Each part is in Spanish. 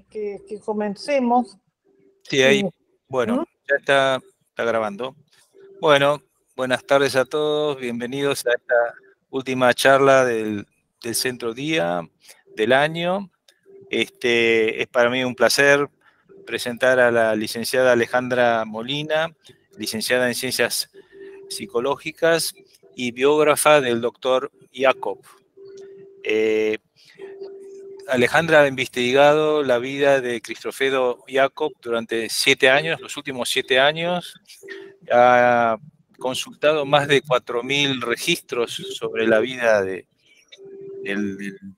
que comencemos. Sí, ahí, bueno, ya está grabando. Bueno, buenas tardes a todos, bienvenidos a esta última charla del Centro Día del año. Es para mí un placer presentar a la licenciada Alejandra Molina, licenciada en Ciencias Psicológicas y biógrafa del doctor Jacob. Alejandra ha investigado la vida de Cristofredo Jacob durante 7 años, los últimos 7 años. Ha consultado más de 4.000 registros sobre la vida del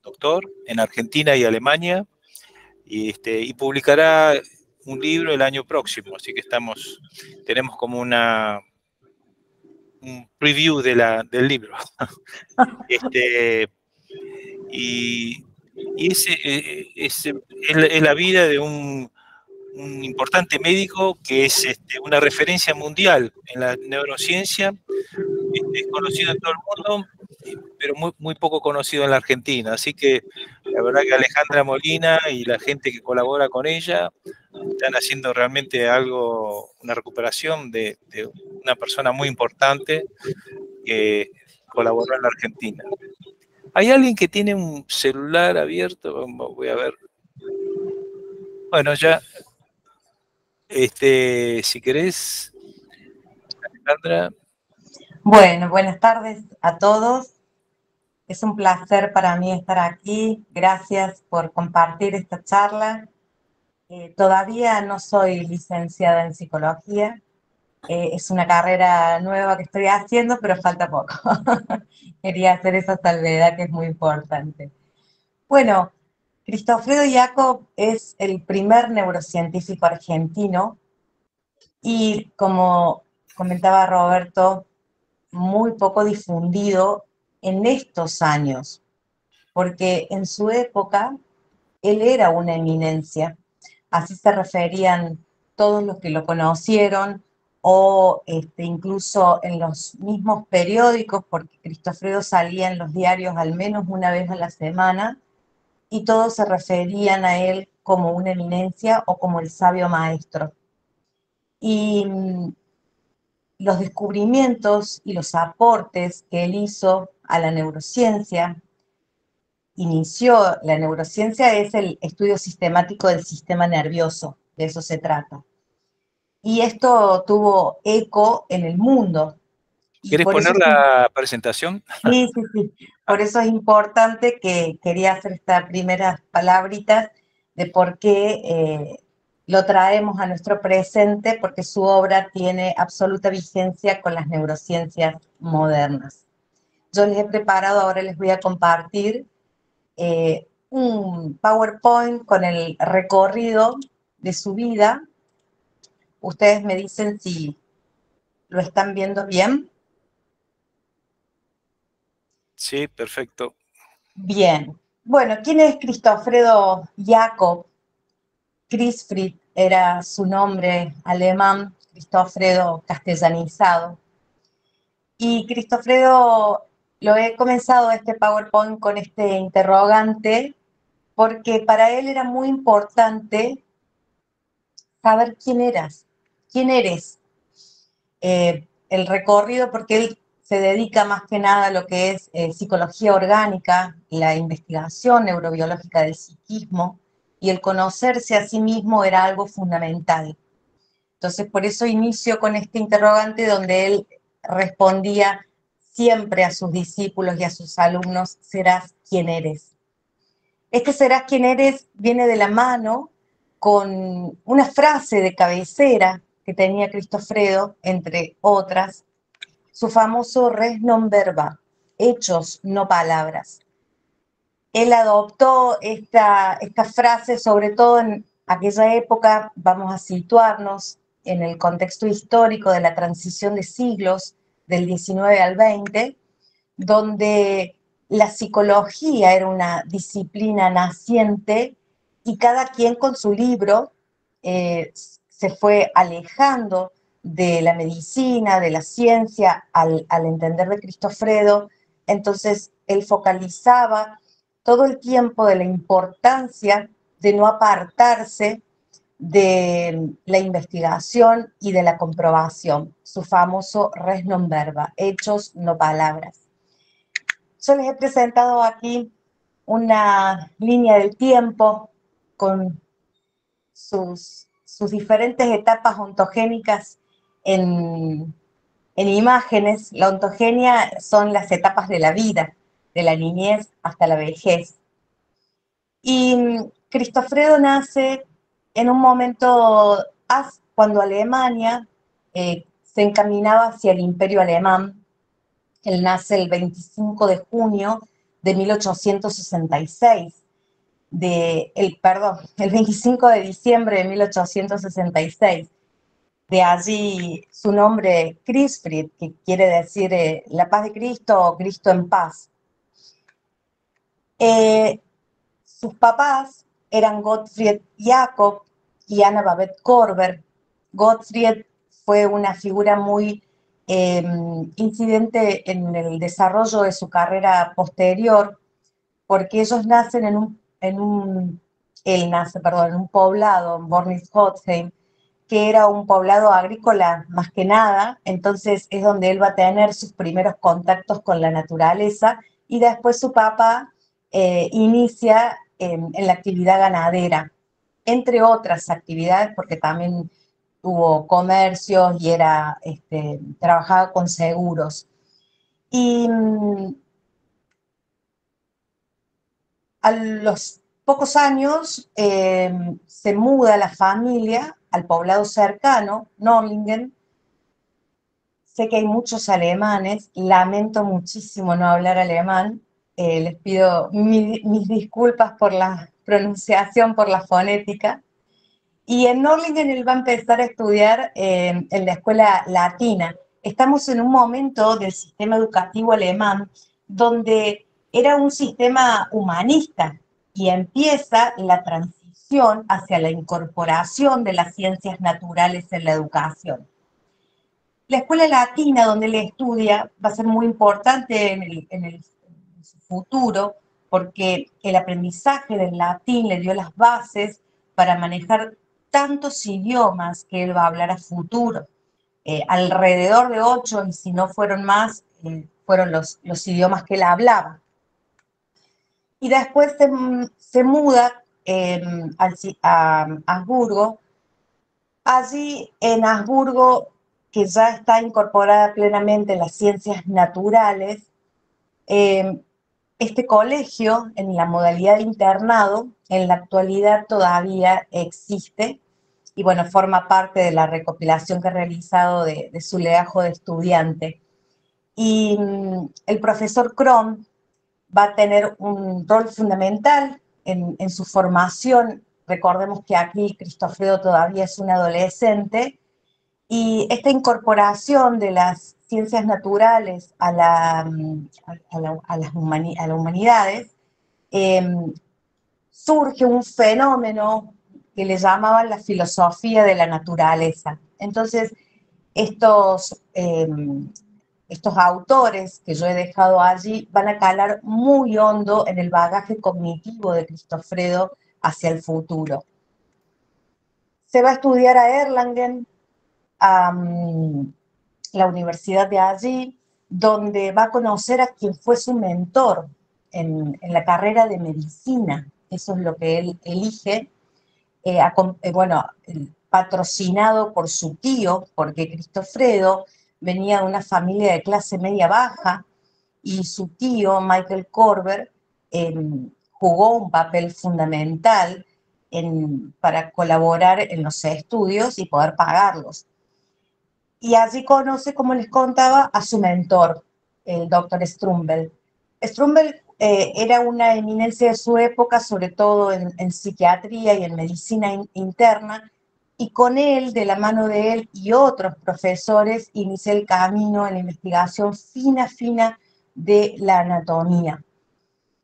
doctor en Argentina y Alemania, y publicará un libro el año próximo, así que tenemos como un preview del libro. Y es la vida de un importante médico que es una referencia mundial en la neurociencia, es conocido en todo el mundo, pero muy, muy poco conocido en la Argentina. Así que la verdad que Alejandra Molina y la gente que colabora con ella están haciendo realmente una recuperación de una persona muy importante que colaboró en la Argentina. ¿Hay alguien que tiene un celular abierto? Voy a ver. Bueno, ya, si querés, Alejandra. Bueno, buenas tardes a todos. Es un placer para mí estar aquí. Gracias por compartir esta charla. Todavía no soy licenciada en psicología. Es una carrera nueva que estoy haciendo, pero falta poco. Quería hacer esa salvedad que es muy importante. Bueno, Cristofredo Jacob es el primer neurocientífico argentino y, como comentaba Roberto, muy poco difundido en estos años, porque en su época él era una eminencia, así se referían todos los que lo conocieron, o incluso en los mismos periódicos, porque Cristofredo salía en los diarios al menos una vez a la semana, y todos se referían a él como una eminencia o como el sabio maestro. Y los descubrimientos y los aportes que él hizo a la neurociencia, la neurociencia es el estudio sistemático del sistema nervioso, de eso se trata. Y esto tuvo eco en el mundo. ¿Quieres poner la presentación? Sí. Por eso es importante que quería hacer estas primeras palabritas de por qué lo traemos a nuestro presente, porque su obra tiene absoluta vigencia con las neurociencias modernas. Yo les he preparado, ahora les voy a compartir un PowerPoint con el recorrido de su vida. Ustedes me dicen si lo están viendo bien. Sí, perfecto. Bien. Bueno, ¿quién es Cristofredo Jacob? Christfried era su nombre alemán, Cristofredo castellanizado. Y Cristofredo, lo he comenzado este PowerPoint con este interrogante, porque para él era muy importante saber quién eres. El recorrido, porque él se dedica más que nada a lo que es psicología orgánica, la investigación neurobiológica del psiquismo, y el conocerse a sí mismo era algo fundamental. Entonces, por eso inicio con este interrogante donde él respondía siempre a sus discípulos y a sus alumnos: serás quien eres. Este serás quien eres viene de la mano con una frase de cabecera que tenía Cristofredo, entre otras, su famoso res non verba, hechos, no palabras. Él adoptó esta frase, sobre todo en aquella época, vamos a situarnos en el contexto histórico de la transición de siglos, del 19 al 20, donde la psicología era una disciplina naciente y cada quien con su libro se fue alejando de la medicina, de la ciencia, al entender de Cristofredo. Entonces él focalizaba todo el tiempo de la importancia de no apartarse de la investigación y de la comprobación, su famoso res non verba, hechos, no palabras. Yo les he presentado aquí una línea del tiempo con sus diferentes etapas ontogénicas en imágenes. La ontogenia son las etapas de la vida, de la niñez hasta la vejez. Y Cristofredo nace en un momento cuando Alemania se encaminaba hacia el Imperio Alemán. Él nace el 25 de junio de 1866. El 25 de diciembre de 1866. De allí su nombre Crisfried, que quiere decir la paz de Cristo o Cristo en paz. Sus papás eran Gottfried Jakob y Anna Babette Korber. Gottfried fue una figura muy incidente en el desarrollo de su carrera posterior, porque ellos nacen en un poblado, en Bornitz-Hotzheim, que era un poblado agrícola más que nada. Entonces es donde él va a tener sus primeros contactos con la naturaleza, y después su papá inicia en la actividad ganadera, entre otras actividades, porque también tuvo comercios y trabajaba con seguros. Y a los pocos años se muda la familia al poblado cercano, Norlingen. Sé que hay muchos alemanes, lamento muchísimo no hablar alemán, les pido mis disculpas por la pronunciación, por la fonética. Y en Norlingen él va a empezar a estudiar en la escuela latina. Estamos en un momento del sistema educativo alemán donde era un sistema humanista y empieza la transición hacia la incorporación de las ciencias naturales en la educación. La escuela latina donde él estudia va a ser muy importante en su futuro, porque el aprendizaje del latín le dio las bases para manejar tantos idiomas que él va a hablar a futuro. Alrededor de 8, y si no fueron más, fueron los idiomas que él hablaba. Y después se muda a Habsburgo. Allí en Habsburgo, que ya está incorporada plenamente en las ciencias naturales, este colegio, en la modalidad de internado, en la actualidad todavía existe, y bueno, forma parte de la recopilación que ha realizado de su legajo de estudiante. Y el profesor Krom va a tener un rol fundamental en su formación. Recordemos que aquí Cristofredo todavía es un adolescente, y esta incorporación de las ciencias naturales a las humanidades, surge un fenómeno que le llamaban la filosofía de la naturaleza. Entonces, estos autores que yo he dejado allí van a calar muy hondo en el bagaje cognitivo de Cristofredo hacia el futuro. Se va a estudiar a Erlangen, a la universidad de allí, donde va a conocer a quien fue su mentor en la carrera de medicina. Eso es lo que él elige, patrocinado por su tío, porque Cristofredo venía de una familia de clase media baja, y su tío, Michael Korber, jugó un papel fundamental para colaborar en los estudios y poder pagarlos. Y allí conoce, como les contaba, a su mentor, el doctor Strumbel. Strumbel era una eminencia de su época, sobre todo en psiquiatría y en medicina interna, y con él, de la mano de él y otros profesores, inicia el camino en la investigación fina de la anatomía.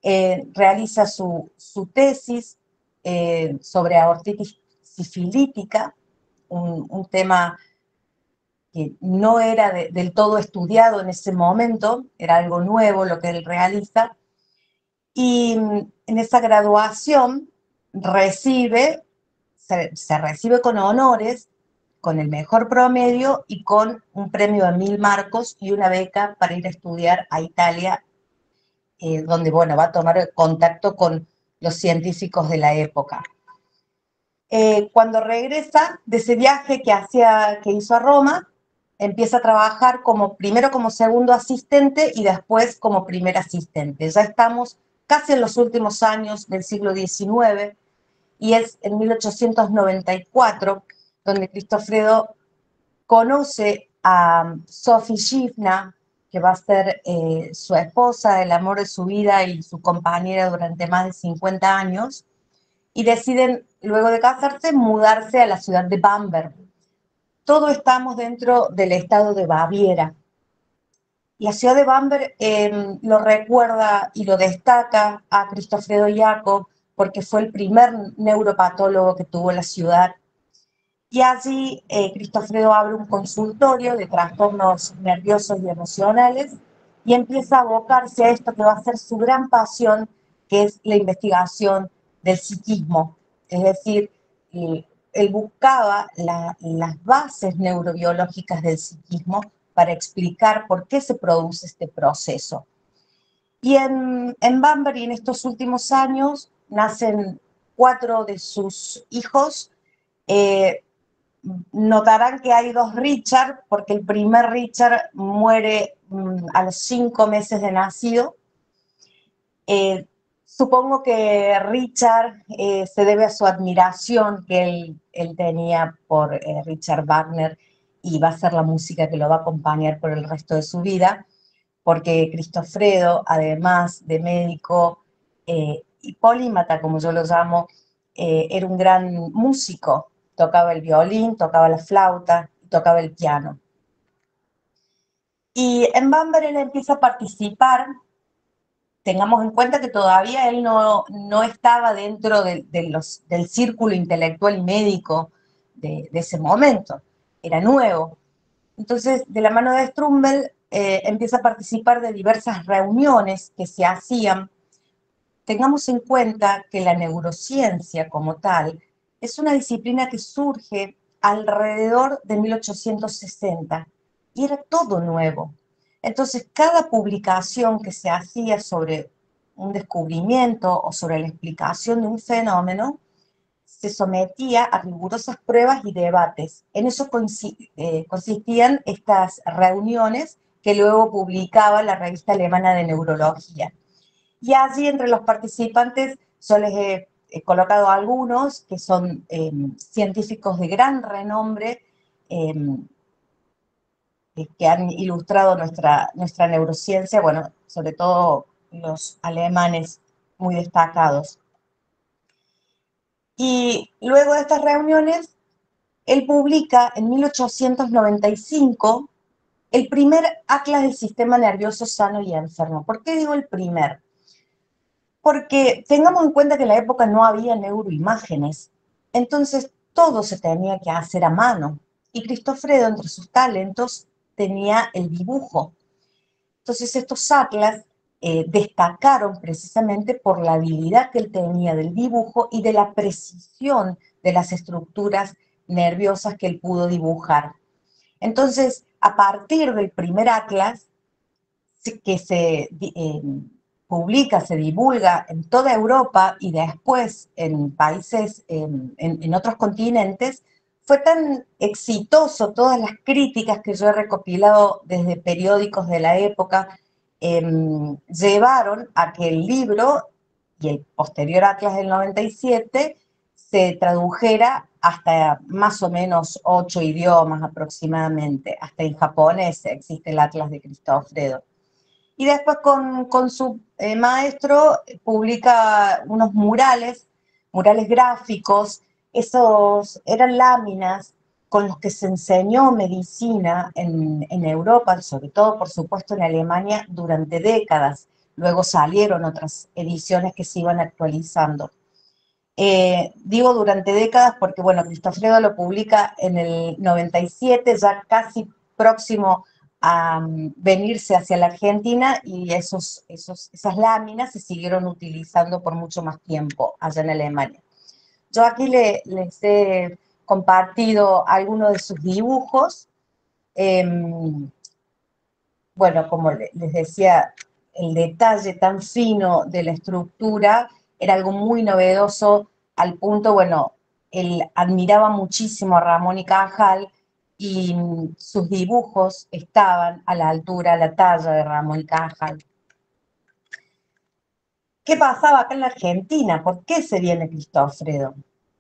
Realiza su tesis sobre aortitis sifilítica, un tema que no era del todo estudiado en ese momento, era algo nuevo lo que él realiza. Y en esa graduación se recibe con honores, con el mejor promedio y con un premio de 1000 marcos y una beca para ir a estudiar a Italia, donde, bueno, va a tomar contacto con los científicos de la época. Cuando regresa de ese viaje que hizo a Roma, empieza a trabajar primero como segundo asistente y después como primer asistente. Ya estamos casi en los últimos años del siglo XIX y es en 1894 donde Cristofredo conoce a Sophie Schiffner, que va a ser su esposa, el amor de su vida y su compañera durante más de 50 años, y deciden, luego de casarse, mudarse a la ciudad de Bamberg. Todos estamos dentro del estado de Baviera. La ciudad de Bamberg lo recuerda y lo destaca a Cristofredo Jacob porque fue el primer neuropatólogo que tuvo la ciudad. Y allí Cristofredo abre un consultorio de trastornos nerviosos y emocionales y empieza a abocarse a esto que va a ser su gran pasión, que es la investigación del psiquismo. Es decir, él buscaba las bases neurobiológicas del psiquismo para explicar por qué se produce este proceso. Y en Bamberg, y en estos últimos años, nacen 4 de sus hijos. Notarán que hay 2 Richard, porque el primer Richard muere a los 5 meses de nacido. Supongo que Richard se debe a su admiración que él tenía por Richard Wagner, y va a ser la música que lo va a acompañar por el resto de su vida, porque Cristofredo, además de médico y polímata, como yo lo llamo, era un gran músico. Tocaba el violín, tocaba la flauta, tocaba el piano. Y en Bamberg él empieza a participar. Tengamos en cuenta que todavía él no estaba dentro del círculo intelectual y médico de ese momento, era nuevo. Entonces, de la mano de Strumbel, empieza a participar de diversas reuniones que se hacían. Tengamos en cuenta que la neurociencia como tal es una disciplina que surge alrededor de 1860 y era todo nuevo. Entonces, cada publicación que se hacía sobre un descubrimiento o sobre la explicación de un fenómeno se sometía a rigurosas pruebas y debates. En eso consistían estas reuniones que luego publicaba la revista alemana de neurología. Y allí entre los participantes yo les he colocado algunos que son científicos de gran renombre, que han ilustrado nuestra neurociencia, bueno, sobre todo los alemanes muy destacados. Y luego de estas reuniones, él publica en 1895 el primer atlas del sistema nervioso sano y enfermo. ¿Por qué digo el primer? Porque tengamos en cuenta que en la época no había neuroimágenes, entonces todo se tenía que hacer a mano. Y Cristofredo, entre sus talentos, tenía el dibujo. Entonces estos atlas destacaron precisamente por la habilidad que él tenía del dibujo y de la precisión de las estructuras nerviosas que él pudo dibujar. Entonces, a partir del primer atlas, que se publica, se divulga en toda Europa y después en países, en otros continentes, fue tan exitoso, todas las críticas que yo he recopilado desde periódicos de la época, llevaron a que el libro y el posterior Atlas del 97 se tradujera hasta más o menos 8 idiomas aproximadamente. Hasta en japonés existe el Atlas de Cristofredo. Y después con su maestro publica unos murales gráficos. Esos eran láminas con los que se enseñó medicina en Europa, sobre todo, por supuesto, en Alemania, durante décadas. Luego salieron otras ediciones que se iban actualizando. Digo durante décadas porque, bueno, Cristofredo lo publica en el 97, ya casi próximo a venirse hacia la Argentina, y esas láminas se siguieron utilizando por mucho más tiempo allá en Alemania. Yo aquí les he compartido algunos de sus dibujos. Bueno, como les decía, el detalle tan fino de la estructura era algo muy novedoso, al punto, bueno, él admiraba muchísimo a Ramón y Cajal y sus dibujos estaban a la altura, a la talla de Ramón y Cajal. ¿Qué pasaba acá en la Argentina? ¿Por qué se viene Cristofredo?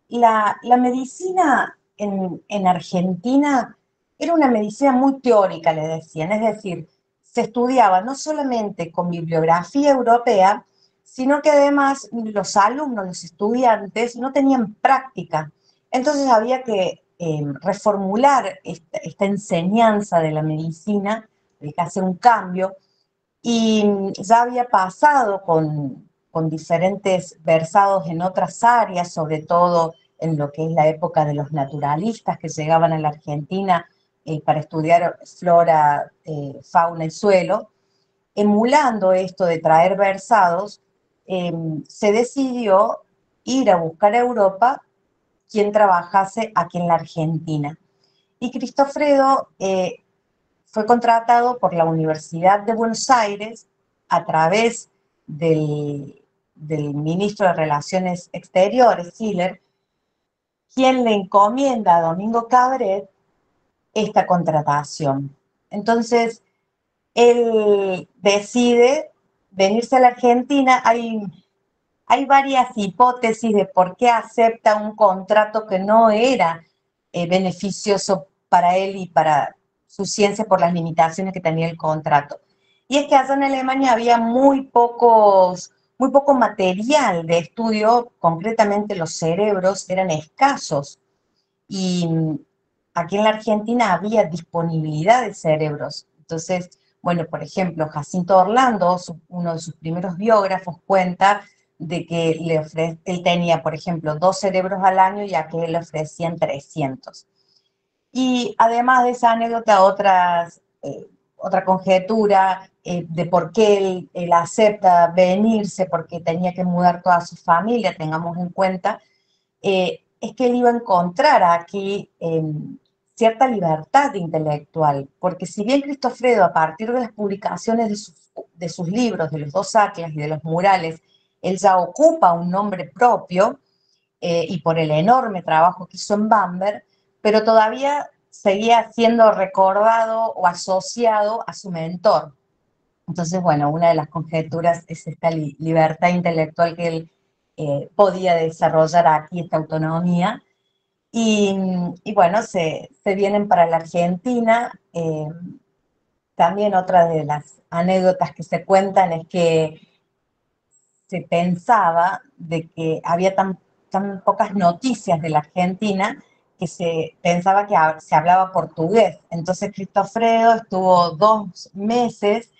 La medicina en Argentina era una medicina muy teórica, le decían, es decir, se estudiaba no solamente con bibliografía europea, sino que además los alumnos, los estudiantes, no tenían práctica. Entonces había que reformular esta enseñanza de la medicina, había que hacer un cambio, y ya había pasado con diferentes versados en otras áreas, sobre todo en lo que es la época de los naturalistas que llegaban a la Argentina para estudiar flora, fauna y suelo. Emulando esto de traer versados, se decidió ir a buscar a Europa quien trabajase aquí en la Argentina. Y Cristofredo fue contratado por la Universidad de Buenos Aires a través del ministro de Relaciones Exteriores, Hiller, quien le encomienda a Domingo Cabret esta contratación. Entonces, él decide venirse a la Argentina. Hay varias hipótesis de por qué acepta un contrato que no era beneficioso para él y para su ciencia por las limitaciones que tenía el contrato. Y es que allá en Alemania había muy poco material de estudio, concretamente los cerebros eran escasos. Y aquí en la Argentina había disponibilidad de cerebros. Entonces, bueno, por ejemplo, Jacinto Orlando, uno de sus primeros biógrafos, cuenta de que él tenía, por ejemplo, 2 cerebros al año y a que le ofrecían 300. Y además de esa anécdota, otra conjetura de por qué él acepta venirse, porque tenía que mudar toda su familia, tengamos en cuenta, es que él iba a encontrar aquí cierta libertad intelectual, porque si bien Cristofredo, a partir de las publicaciones de sus libros, de los 2 atlas y de los murales, él ya ocupa un nombre propio, y por el enorme trabajo que hizo en Bamberg, pero todavía seguía siendo recordado o asociado a su mentor. Entonces, bueno, una de las conjeturas es esta libertad intelectual que él podía desarrollar aquí, esta autonomía. Y bueno, se vienen para la Argentina. También otra de las anécdotas que se cuentan es que se pensaba de que había tan pocas noticias de la Argentina que se pensaba que se hablaba portugués. Entonces Cristofredo estuvo 2 meses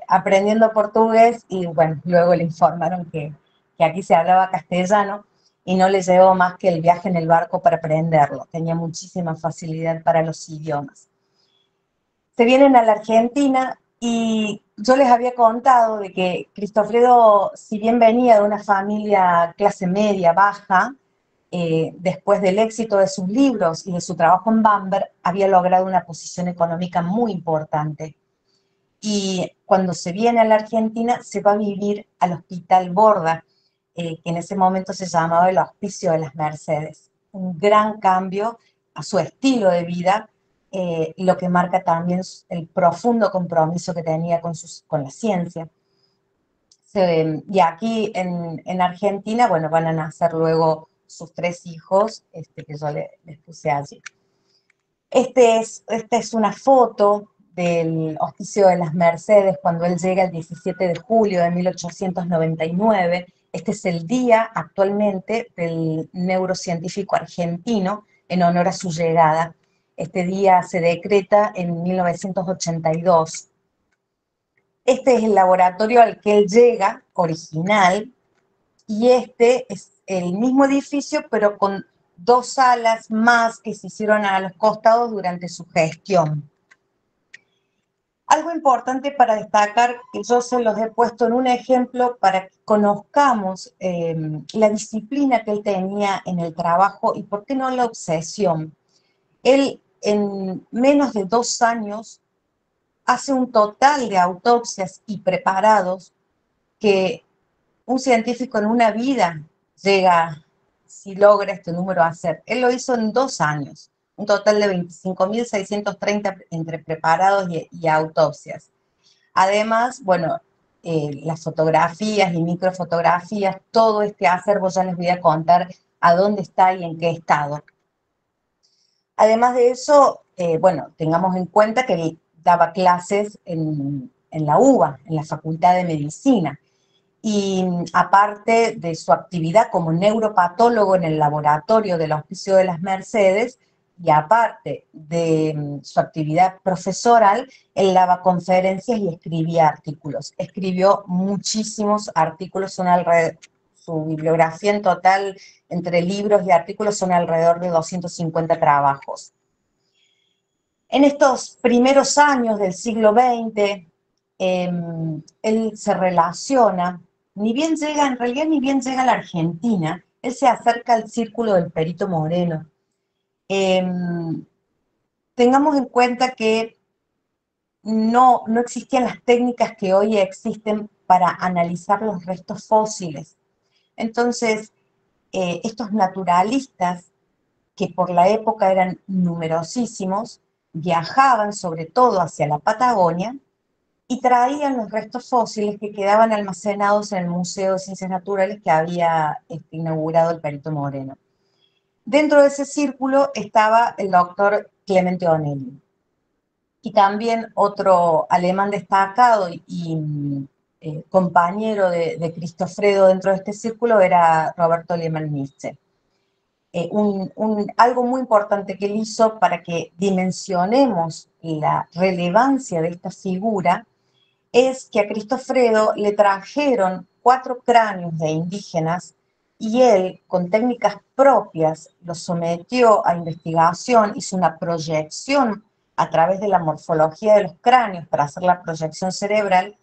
aprendiendo portugués y bueno, luego le informaron que aquí se hablaba castellano y no le llevó más que el viaje en el barco para aprenderlo. Tenía muchísima facilidad para los idiomas. Se vienen a la Argentina y yo les había contado de que Cristofredo, si bien venía de una familia clase media, baja, después del éxito de sus libros y de su trabajo en Bamberg, había logrado una posición económica muy importante. Y cuando se viene a la Argentina, se va a vivir al Hospital Borda, que en ese momento se llamaba el Hospicio de las Mercedes. Un gran cambio a su estilo de vida, lo que marca también el profundo compromiso que tenía con la ciencia. Y aquí en Argentina, bueno, van a nacer luego sus 3 hijos, que yo les puse allí. Esta es una foto del Hospicio de las Mercedes cuando él llega el 17 de julio de 1899. Este es el día actualmente del neurocientífico argentino en honor a su llegada. Este día se decreta en 1982. Este es el laboratorio al que él llega, original, y este es el mismo edificio, pero con 2 salas más que se hicieron a los costados durante su gestión. Algo importante para destacar, que yo se los he puesto en un ejemplo para que conozcamos la disciplina que él tenía en el trabajo y por qué no la obsesión. Él en menos de 2 años hace un total de autopsias y preparados que un científico en una vida llega, si logra este número, a hacer. Él lo hizo en 2 años, un total de 25.630 entre preparados y autopsias. Además, bueno, las fotografías y microfotografías, todo este acervo ya les voy a contar a dónde está y en qué estado. Además de eso, bueno, tengamos en cuenta que él daba clases en la UBA, en la Facultad de Medicina, y aparte de su actividad como neuropatólogo en el laboratorio del Hospicio de las Mercedes, y aparte de su actividad profesoral, él daba conferencias y escribía artículos. Escribió muchísimos artículos, su bibliografía en total, entre libros y artículos, son alrededor de 250 trabajos. En estos primeros años del siglo XX, él se relaciona, en realidad ni bien llega a la Argentina, él se acerca al círculo del Perito Moreno. Tengamos en cuenta que no existían las técnicas que hoy existen para analizar los restos fósiles. Entonces, estos naturalistas, que por la época eran numerosísimos, viajaban sobre todo hacia la Patagonia y traían los restos fósiles que quedaban almacenados en el Museo de Ciencias Naturales que había inaugurado el Perito Moreno. Dentro de ese círculo estaba el doctor Clemente Onelli. Y también otro alemán destacado y compañero de Cristofredo dentro de este círculo era Roberto Lehmann-Nietzsche. Algo muy importante que él hizo para que dimensionemos la relevancia de esta figura es que a Cristofredo le trajeron 4 cráneos de indígenas y él, con técnicas propias, los sometió a investigación, hizo una proyección a través de la morfología de los cráneos para hacer la proyección cerebral,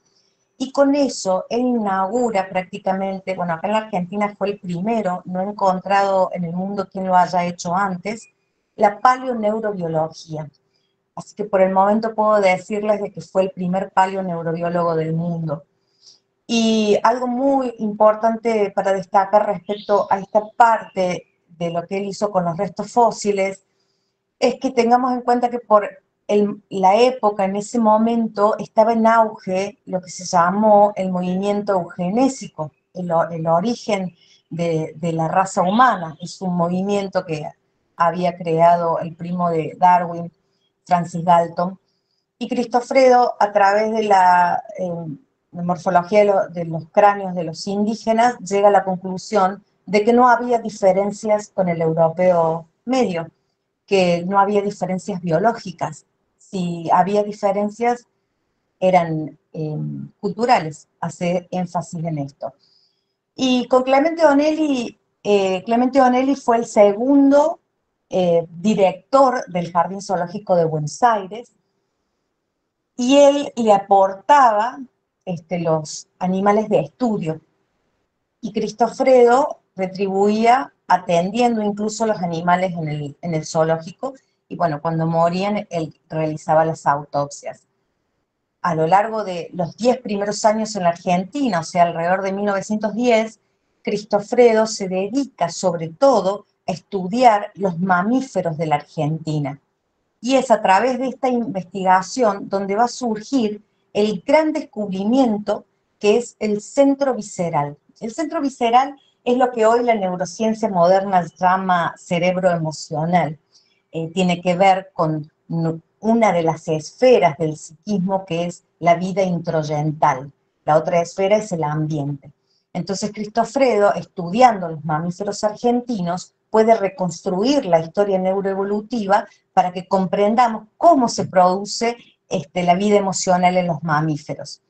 y con eso él inaugura prácticamente, bueno, acá en la Argentina fue el primero, no he encontrado en el mundo quien lo haya hecho antes, la paleoneurobiología. Así que por el momento puedo decirles de que fue el primer paleoneurobiólogo del mundo. Y algo muy importante para destacar respecto a esta parte de lo que él hizo con los restos fósiles es que tengamos en cuenta que por la época, en ese momento, estaba en auge lo que se llamó el movimiento eugenésico, el origen de la raza humana. Es un movimiento que había creado el primo de Darwin, Francis Galton, y Cristofredo, a través de la morfología de los cráneos de los indígenas, llega a la conclusión de que no había diferencias con el europeo medio, que no había diferencias biológicas. Si había diferencias, eran culturales, hace énfasis en esto. Y con Clemente Onelli fue el segundo director del Jardín Zoológico de Buenos Aires, y él le aportaba los animales de estudio, y Cristofredo retribuía atendiendo incluso los animales en el zoológico, y bueno, cuando morían, él realizaba las autopsias. A lo largo de los 10 primeros años en la Argentina, o sea, alrededor de 1910, Cristofredo se dedica sobre todo a estudiar los mamíferos de la Argentina. Y es a través de esta investigación donde va a surgir el gran descubrimiento que es el centro visceral. El centro visceral es lo que hoy la neurociencia moderna llama cerebro emocional. Tiene que ver con una de las esferas del psiquismo, que es la vida introyental. La otra esfera es el ambiente. Entonces Cristofredo, estudiando los mamíferos argentinos, puede reconstruir la historia neuroevolutiva para que comprendamos cómo se produce la vida emocional en los mamíferos.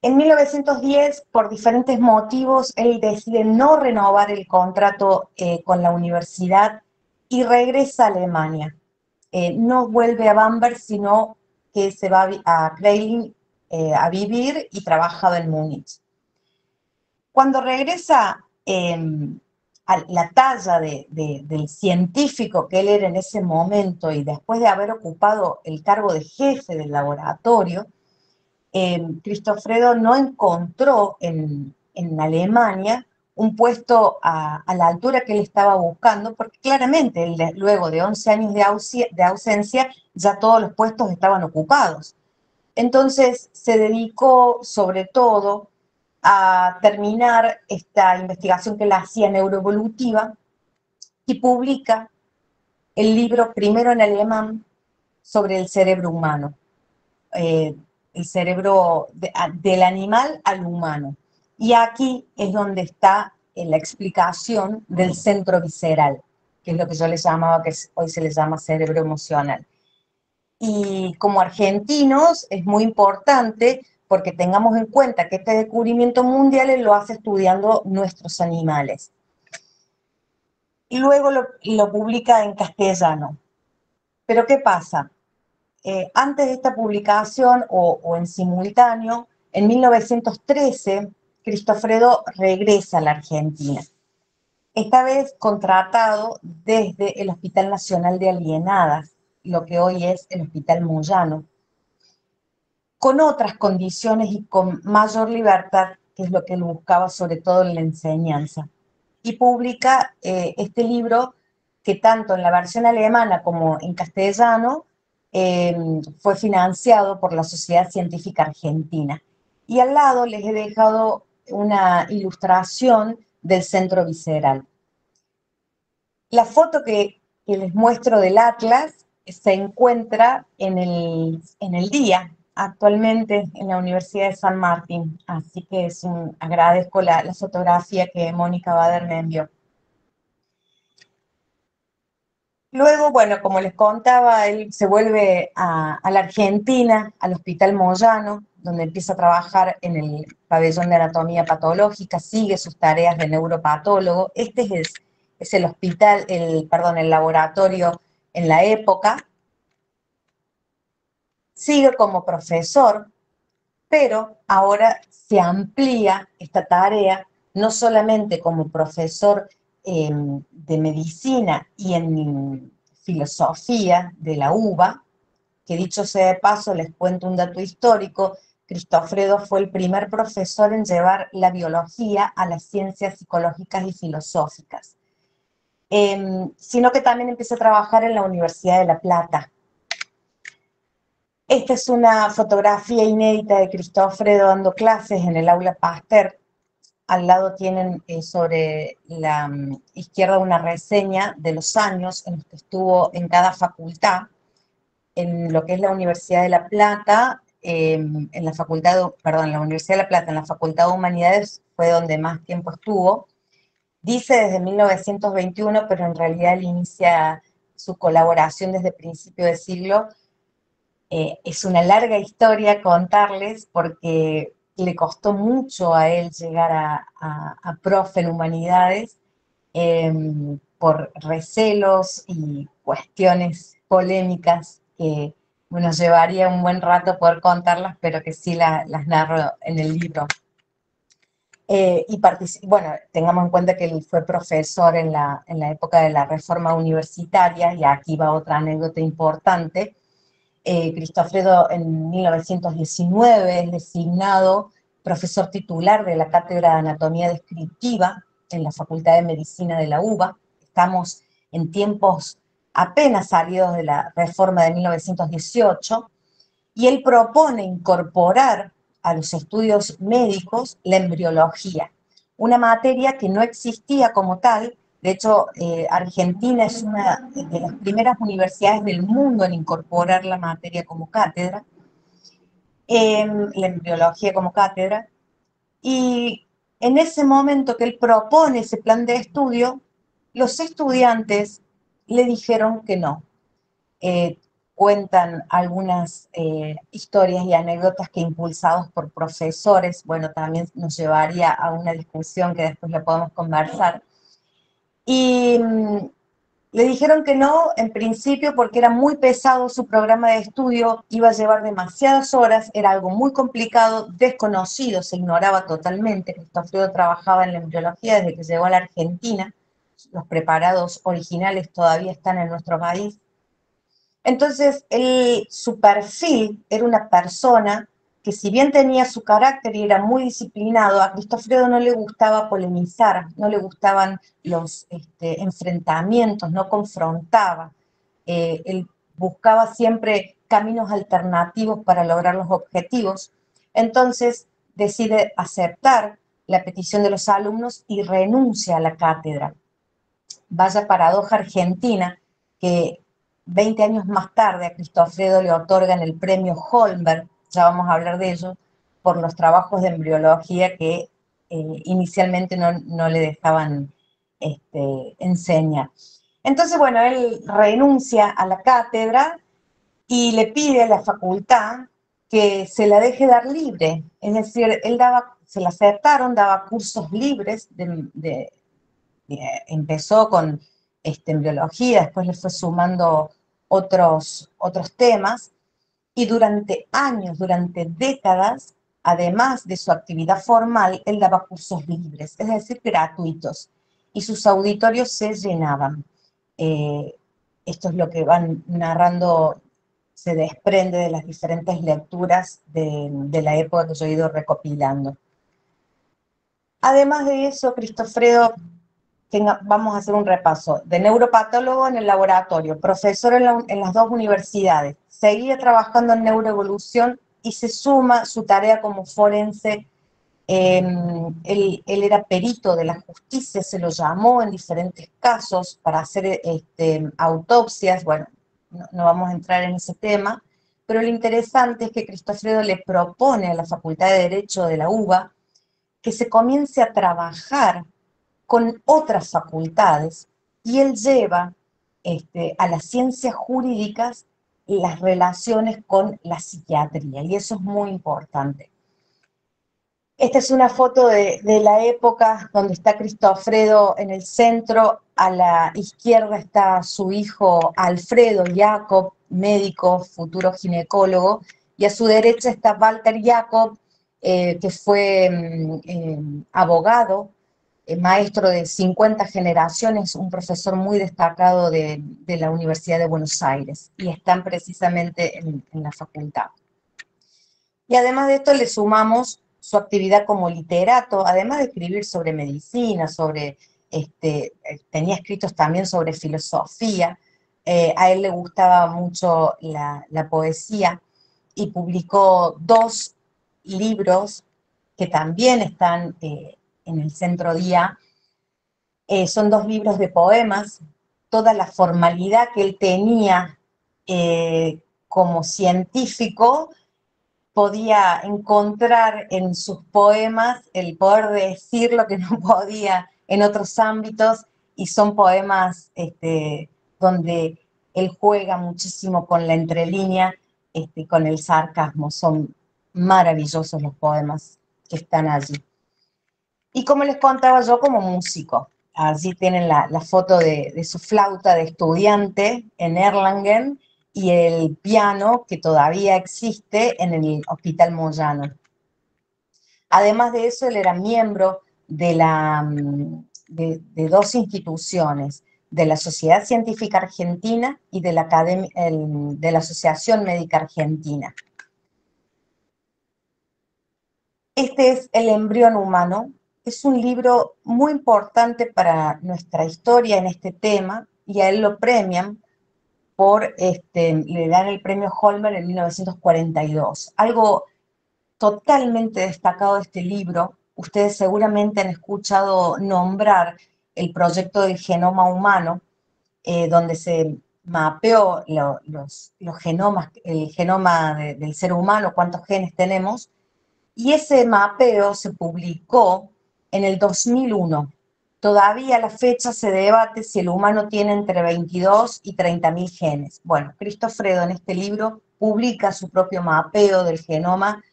En 1910, por diferentes motivos, él decide no renovar el contrato con la universidad y regresa a Alemania. No vuelve a Bamberg, sino que se va a Kreilin a vivir y trabajaba en Múnich. Cuando regresa a la talla del científico que él era en ese momento y después de haber ocupado el cargo de jefe del laboratorio, Cristofredo no encontró en Alemania un puesto a la altura que él estaba buscando, porque claramente luego de 11 años de ausencia ya todos los puestos estaban ocupados. Entonces se dedicó sobre todo a terminar esta investigación que él hacía neuroevolutiva y publica el libro primero en alemán sobre el cerebro humano, el cerebro del animal al humano. Y aquí es donde está la explicación del centro visceral, que es lo que yo les llamaba, que hoy se les llama cerebro emocional. Y como argentinos es muy importante porque tengamos en cuenta que este descubrimiento mundial él lo hace estudiando nuestros animales. Y luego lo publica en castellano. Pero ¿qué pasa? Antes de esta publicación o en simultáneo, en 1913, Cristofredo regresa a la Argentina. Esta vez contratado desde el Hospital Nacional de Alienadas, lo que hoy es el Hospital Moyano, con otras condiciones y con mayor libertad, que es lo que él buscaba sobre todo en la enseñanza. Y publica este libro que tanto en la versión alemana como en castellano fue financiado por la Sociedad Científica Argentina. Y al lado les he dejado una ilustración del centro visceral. La foto que les muestro del atlas se encuentra en el día, actualmente en la Universidad de San Martín, así que agradezco la fotografía que Mónica Bader me envió. Luego, bueno, como les contaba, él se vuelve a la Argentina, al Hospital Moyano, donde empieza a trabajar en el pabellón de anatomía patológica, sigue sus tareas de neuropatólogo. Este es el hospital, el laboratorio en la época. Sigue como profesor, pero ahora se amplía esta tarea, no solamente como profesor de medicina y en filosofía de la UBA, que dicho sea de paso, les cuento un dato histórico, Cristofredo fue el primer profesor en llevar la biología a las ciencias psicológicas y filosóficas, sino que también empieza a trabajar en la Universidad de La Plata. Esta es una fotografía inédita de Cristofredo dando clases en el aula Pasteur. Al lado tienen sobre la izquierda una reseña de los años en los que estuvo en cada facultad, en lo que es la Universidad de La Plata, en la Universidad de La Plata, en la Facultad de Humanidades fue donde más tiempo estuvo. Dice desde 1921, pero en realidad él inicia su colaboración desde principio de siglo. Es una larga historia contarles porque le costó mucho a él llegar a profe en humanidades por recelos y cuestiones polémicas que nos llevaría un buen rato poder contarlas, pero que sí las narro en el libro. Bueno, tengamos en cuenta que él fue profesor en la época de la reforma universitaria, y aquí va otra anécdota importante. Cristofredo en 1919 es designado profesor titular de la Cátedra de Anatomía Descriptiva en la Facultad de Medicina de la UBA. Estamos en tiempos apenas salidos de la reforma de 1918, y él propone incorporar a los estudios médicos la embriología, una materia que no existía como tal. De hecho, Argentina es una de las primeras universidades del mundo en incorporar la materia como cátedra, la embriología como cátedra, y en ese momento que él propone ese plan de estudio, los estudiantes le dijeron que no. Cuentan algunas historias y anécdotas que, impulsados por profesores, bueno, también nos llevaría a una discusión que después la podemos conversar. Y Le dijeron que no, en principio, porque era muy pesado su programa de estudio, iba a llevar demasiadas horas, era algo muy complicado, desconocido, se ignoraba totalmente. Cristofredo trabajaba en la embriología desde que llegó a la Argentina, los preparados originales todavía están en nuestro país. Entonces, su perfil era una persona que, si bien tenía su carácter y era muy disciplinado, a Cristofredo no le gustaba polemizar, no le gustaban los enfrentamientos, no confrontaba. Él buscaba siempre caminos alternativos para lograr los objetivos. Entonces, decide aceptar la petición de los alumnos y renuncia a la cátedra. Vaya paradoja argentina que 20 años más tarde a Cristofredo le otorgan el premio Holmberg, ya vamos a hablar de ello, por los trabajos de embriología que inicialmente no le dejaban enseñar. Entonces, bueno, él renuncia a la cátedra y le pide a la facultad que se la deje dar libre. Es decir, se la aceptaron, daba cursos libres empezó con embriología, después le fue sumando otros temas, y durante años, durante décadas, además de su actividad formal, él daba cursos libres, es decir, gratuitos, y sus auditorios se llenaban. Esto es lo que van narrando, se desprende de las diferentes lecturas de la época que yo he ido recopilando. Además de eso, Cristofredo, vamos a hacer un repaso, de neuropatólogo en el laboratorio, profesor en las dos universidades, seguía trabajando en neuroevolución y se suma su tarea como forense. Él era perito de la justicia, se lo llamó en diferentes casos para hacer autopsias. Bueno, no vamos a entrar en ese tema, pero lo interesante es que Cristofredo le propone a la Facultad de Derecho de la UBA que se comience a trabajar con otras facultades, y él lleva a las ciencias jurídicas las relaciones con la psiquiatría, y eso es muy importante. Esta es una foto de la época donde está Cristofredo en el centro. A la izquierda está su hijo Alfredo Jacob, médico, futuro ginecólogo, y a su derecha está Walter Jacob, que fue abogado, maestro de 50 generaciones, un profesor muy destacado de la Universidad de Buenos Aires, y están precisamente en la facultad. Y además de esto le sumamos su actividad como literato, además de escribir sobre medicina, tenía escritos también sobre filosofía. A él le gustaba mucho la poesía, y publicó 2 libros que también están en el Centro Día. Son 2 libros de poemas. Toda la formalidad que él tenía como científico podía encontrar en sus poemas el poder decir lo que no podía en otros ámbitos, y son poemas donde él juega muchísimo con la entrelínea, con el sarcasmo. Son maravillosos los poemas que están allí. Y como les contaba, yo como músico, allí tienen la foto de su flauta de estudiante en Erlangen, y el piano que todavía existe en el Hospital Moyano. Además de eso, él era miembro de 2 instituciones, de la Sociedad Científica Argentina y de la Asociación Médica Argentina. Este es El embrión humano. Es un libro muy importante para nuestra historia en este tema, y a él lo premian le dan el premio Holmberg en 1942. Algo totalmente destacado de este libro, ustedes seguramente han escuchado nombrar el proyecto del genoma humano, donde se mapeó los genomas, el genoma del ser humano, cuántos genes tenemos, y ese mapeo se publicó en el 2001. Todavía a la fecha se debate si el humano tiene entre 22 y 30.000 genes. Bueno, Cristofredo en este libro publica su propio mapeo del genoma,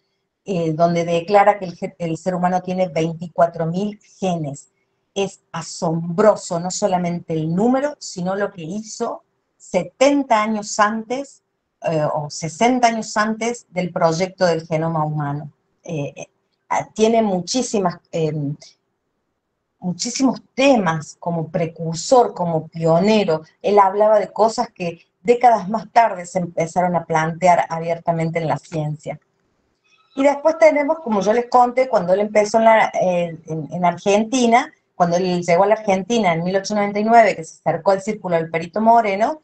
donde declara que el ser humano tiene 24.000 genes. es asombroso, no solamente el número, sino lo que hizo 70 años antes o 60 años antes del proyecto del genoma humano. Tiene muchísimos temas como precursor, como pionero. Él hablaba de cosas que décadas más tarde se empezaron a plantear abiertamente en la ciencia. Y después tenemos, como yo les conté, cuando él empezó en Argentina, cuando él llegó a la Argentina en 1899, que se acercó al Círculo del Perito Moreno,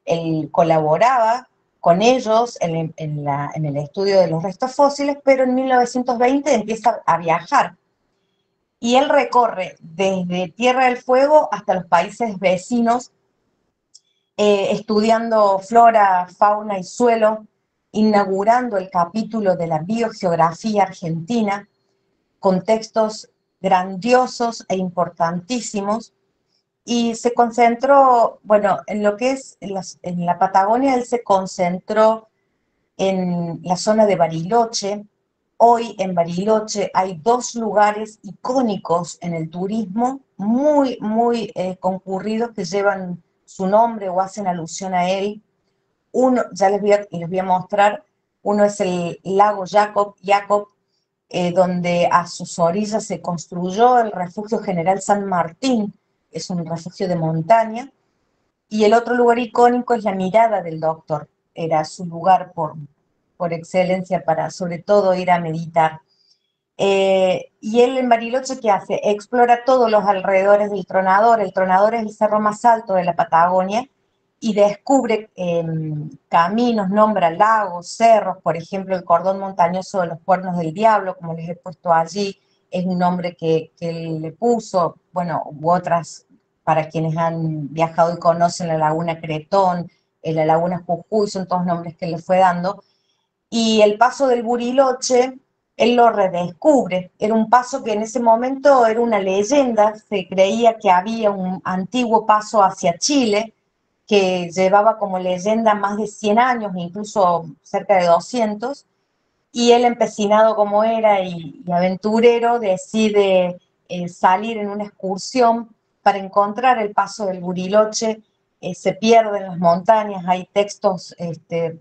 él colaboraba con ellos en el estudio de los restos fósiles, pero en 1920 empieza a viajar. Y él recorre desde Tierra del Fuego hasta los países vecinos, estudiando flora, fauna y suelo, inaugurando el capítulo de la biogeografía argentina, con textos grandiosos e importantísimos, y se concentró, bueno, en lo que es en la Patagonia, él se concentró en la zona de Bariloche. Hoy en Bariloche hay 2 lugares icónicos en el turismo, muy, muy concurridos, que llevan su nombre o hacen alusión a él. Uno, ya les voy a mostrar, uno es el lago Jacob, donde a sus orillas se construyó el refugio General San Martín, es un refugio de montaña, y el otro lugar icónico es la Mirada del Doctor, era su lugar por excelencia para sobre todo ir a meditar. Y él en Bariloche, ¿qué hace? Explora todos los alrededores del Tronador. El Tronador es el cerro más alto de la Patagonia, y descubre caminos, nombra lagos, cerros, por ejemplo, el cordón montañoso de los Cuernos del Diablo, como les he puesto allí, es un nombre que él le puso, bueno, u otras, para quienes han viajado y conocen la laguna Cretón, la laguna Jujuy, son todos nombres que le fue dando. Y el paso del Buriloche, él lo redescubre. Era un paso que en ese momento era una leyenda, se creía que había un antiguo paso hacia Chile, que llevaba como leyenda más de 100 años, incluso cerca de 200, y él, empecinado como era y aventurero, decide salir en una excursión para encontrar el paso del Buriloche. Se pierde en las montañas, hay textos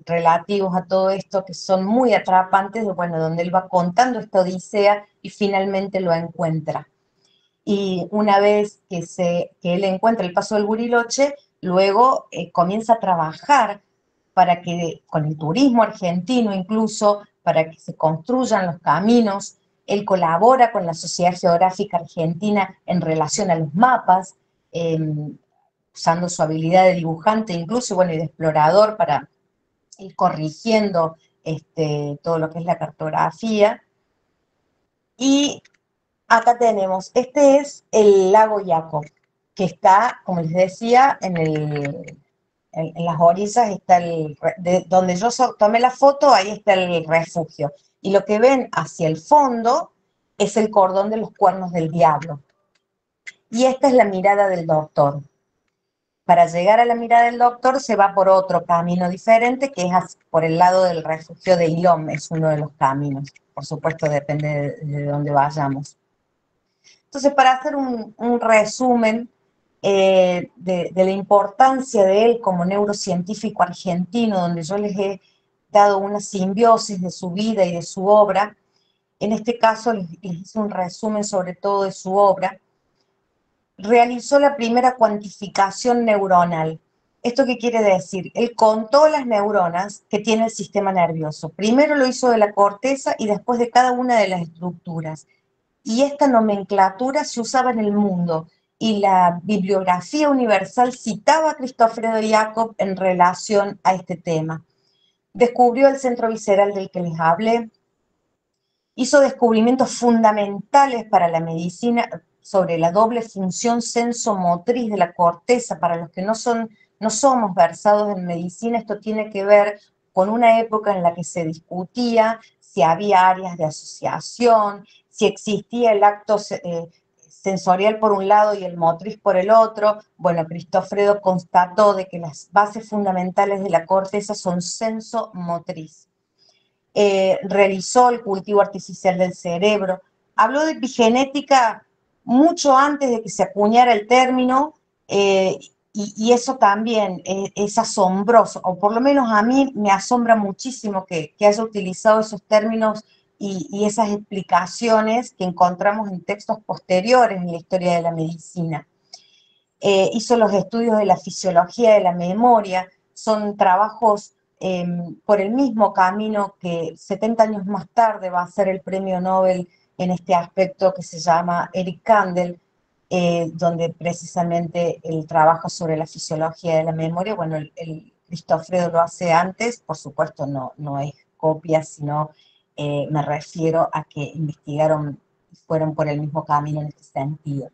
relativos a todo esto que son muy atrapantes, bueno, donde él va contando esta odisea y finalmente lo encuentra. Y una vez que él encuentra el paso del Buriloche, luego comienza a trabajar para que, con el turismo argentino incluso, para que se construyan los caminos. Él colabora con la Sociedad Geográfica Argentina en relación a los mapas, usando su habilidad de dibujante incluso, bueno, y de explorador para ir corrigiendo todo lo que es la cartografía. Y acá tenemos, este es el lago Jacob, que está, como les decía, en las orillas está donde yo tomé la foto, ahí está el refugio. Y lo que ven hacia el fondo es el cordón de los Cuernos del Diablo. Y esta es la Mirada del Doctor. Para llegar a la Mirada del Doctor se va por otro camino diferente, que es por el lado del refugio de Ilom, es uno de los caminos. Por supuesto, depende de dónde vayamos. Entonces, para hacer un resumen de la importancia de él como neurocientífico argentino, donde yo les he dado una simbiosis de su vida y de su obra, en este caso les hice un resumen sobre todo de su obra. Realizó la primera cuantificación neuronal. ¿Esto qué quiere decir? Él contó las neuronas que tiene el sistema nervioso. Primero lo hizo de la corteza y después de cada una de las estructuras. Y esta nomenclatura se usaba en el mundo, y la bibliografía universal citaba a Cristofredo Jacob en relación a este tema. Descubrió el centro visceral del que les hablé, hizo descubrimientos fundamentales para la medicina sobre la doble función sensomotriz de la corteza. Para los que no somos versados en medicina, esto tiene que ver con una época en la que se discutía si había áreas de asociación, si existía el acto sensorial por un lado y el motriz por el otro. Bueno, Cristofredo constató de que las bases fundamentales de la corteza son sensomotriz. Realizó el cultivo artificial del cerebro. Habló de epigenética mucho antes de que se acuñara el término, y eso también es asombroso, o por lo menos a mí me asombra muchísimo que haya utilizado esos términos y esas explicaciones que encontramos en textos posteriores en la historia de la medicina. Hizo los estudios de la fisiología de la memoria, son trabajos por el mismo camino que 70 años más tarde va a ser el premio Nobel en este aspecto que se llama Eric Kandel, donde precisamente el trabajo sobre la fisiología de la memoria, bueno, el Cristofredo lo hace antes, por supuesto no es copia, sino me refiero a que investigaron y fueron por el mismo camino en este sentido.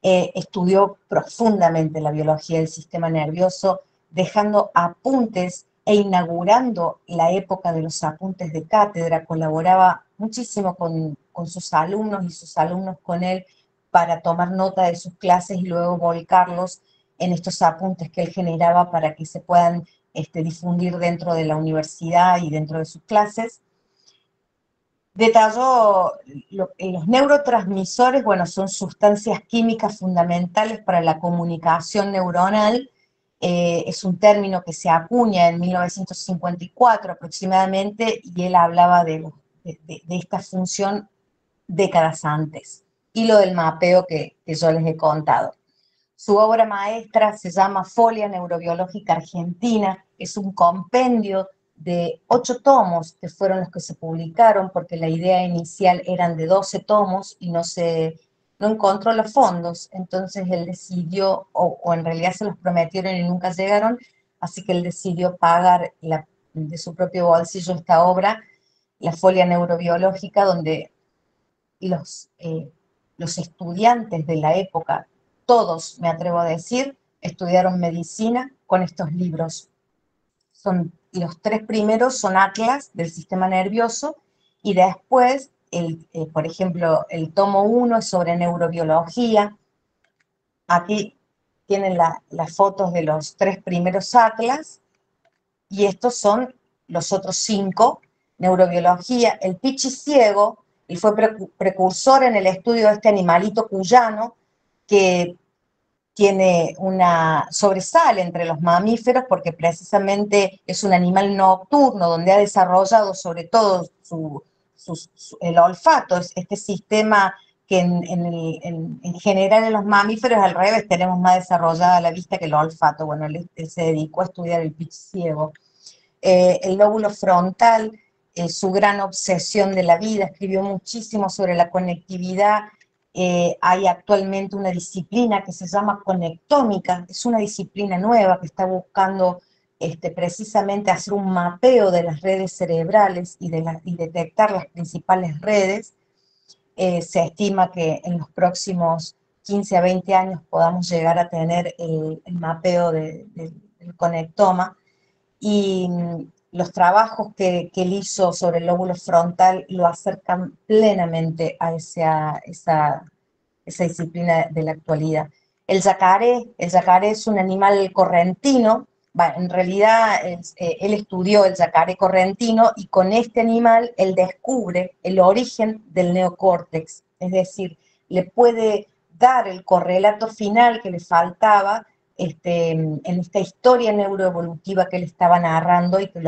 Estudió profundamente la biología del sistema nervioso, dejando apuntes e inaugurando la época de los apuntes de cátedra. Colaboraba muchísimo con sus alumnos y sus alumnos con él para tomar nota de sus clases y luego volcarlos en estos apuntes que él generaba para que se puedan difundir dentro de la universidad y dentro de sus clases. Detalló los neurotransmisores, bueno, son sustancias químicas fundamentales para la comunicación neuronal. Es un término que se acuña en 1954 aproximadamente, y él hablaba de esta función décadas antes. Y lo del mapeo que yo les he contado. Su obra maestra se llama Folia Neurobiológica Argentina, es un compendio de 8 tomos, que fueron los que se publicaron, porque la idea inicial eran de 12 tomos y no encontró los fondos, entonces él decidió, o en realidad se los prometieron y nunca llegaron, así que él decidió pagar de su propio bolsillo esta obra, la Folia Neurobiológica, donde los estudiantes de la época, todos, me atrevo a decir, estudiaron medicina con estos libros. Los 3 primeros son atlas del sistema nervioso, y después, por ejemplo, el tomo 1 es sobre neurobiología. Aquí tienen las fotos de los 3 primeros atlas, y estos son los otros 5, neurobiología. El pichi ciego, y fue precursor en el estudio de este animalito cuyano, que sobresale entre los mamíferos porque precisamente es un animal nocturno donde ha desarrollado sobre todo el olfato, este sistema que en general en los mamíferos al revés, tenemos más desarrollada la vista que el olfato. Bueno, él se dedicó a estudiar el pichi ciego. El lóbulo frontal, su gran obsesión de la vida, escribió muchísimo sobre la conectividad. Hay actualmente una disciplina que se llama conectómica, es una disciplina nueva que está buscando precisamente hacer un mapeo de las redes cerebrales y detectar las principales redes. Se estima que en los próximos 15 a 20 años podamos llegar a tener el mapeo del conectoma. Y los trabajos que él hizo sobre el lóbulo frontal lo acercan plenamente a esa disciplina de la actualidad. El yacaré es un animal correntino. En realidad él estudió el yacaré correntino, y con este animal él descubre el origen del neocórtex, es decir, le puede dar el correlato final que le faltaba en esta historia neuroevolutiva que él estaba narrando y que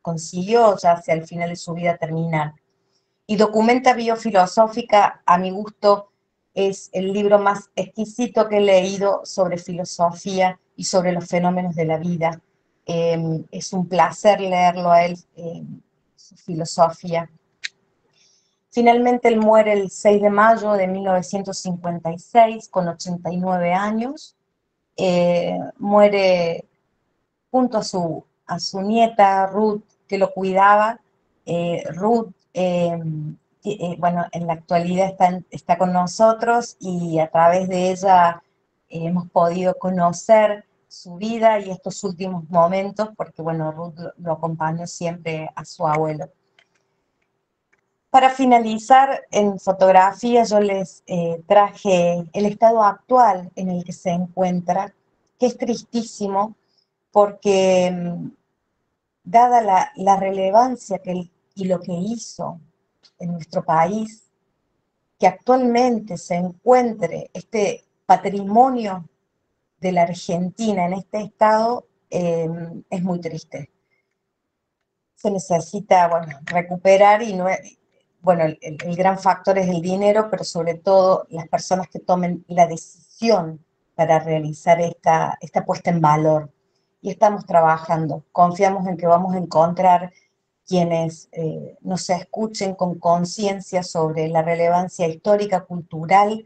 consiguió ya hacia el final de su vida terminar. Y Documenta Biofilosófica, a mi gusto, es el libro más exquisito que he leído sobre filosofía y sobre los fenómenos de la vida. Es un placer leerlo a él, su filosofía. Finalmente él muere el 6 de mayo de 1956 con 89 años. Muere junto a su nieta Ruth, que lo cuidaba. Ruth, bueno, en la actualidad está con nosotros, y a través de ella hemos podido conocer su vida y estos últimos momentos, porque bueno, Ruth lo acompañó siempre a su abuelo. Para finalizar, en fotografía yo les traje el estado actual en el que se encuentra, que es tristísimo, porque dada la relevancia y lo que hizo en nuestro país, que actualmente se encuentre este patrimonio de la Argentina en este estado es muy triste. Se necesita, bueno, recuperar y no, bueno, el gran factor es el dinero, pero sobre todo las personas que tomen la decisión para realizar esta puesta en valor. Y estamos trabajando, confiamos en que vamos a encontrar quienes nos escuchen con conciencia sobre la relevancia histórica, cultural,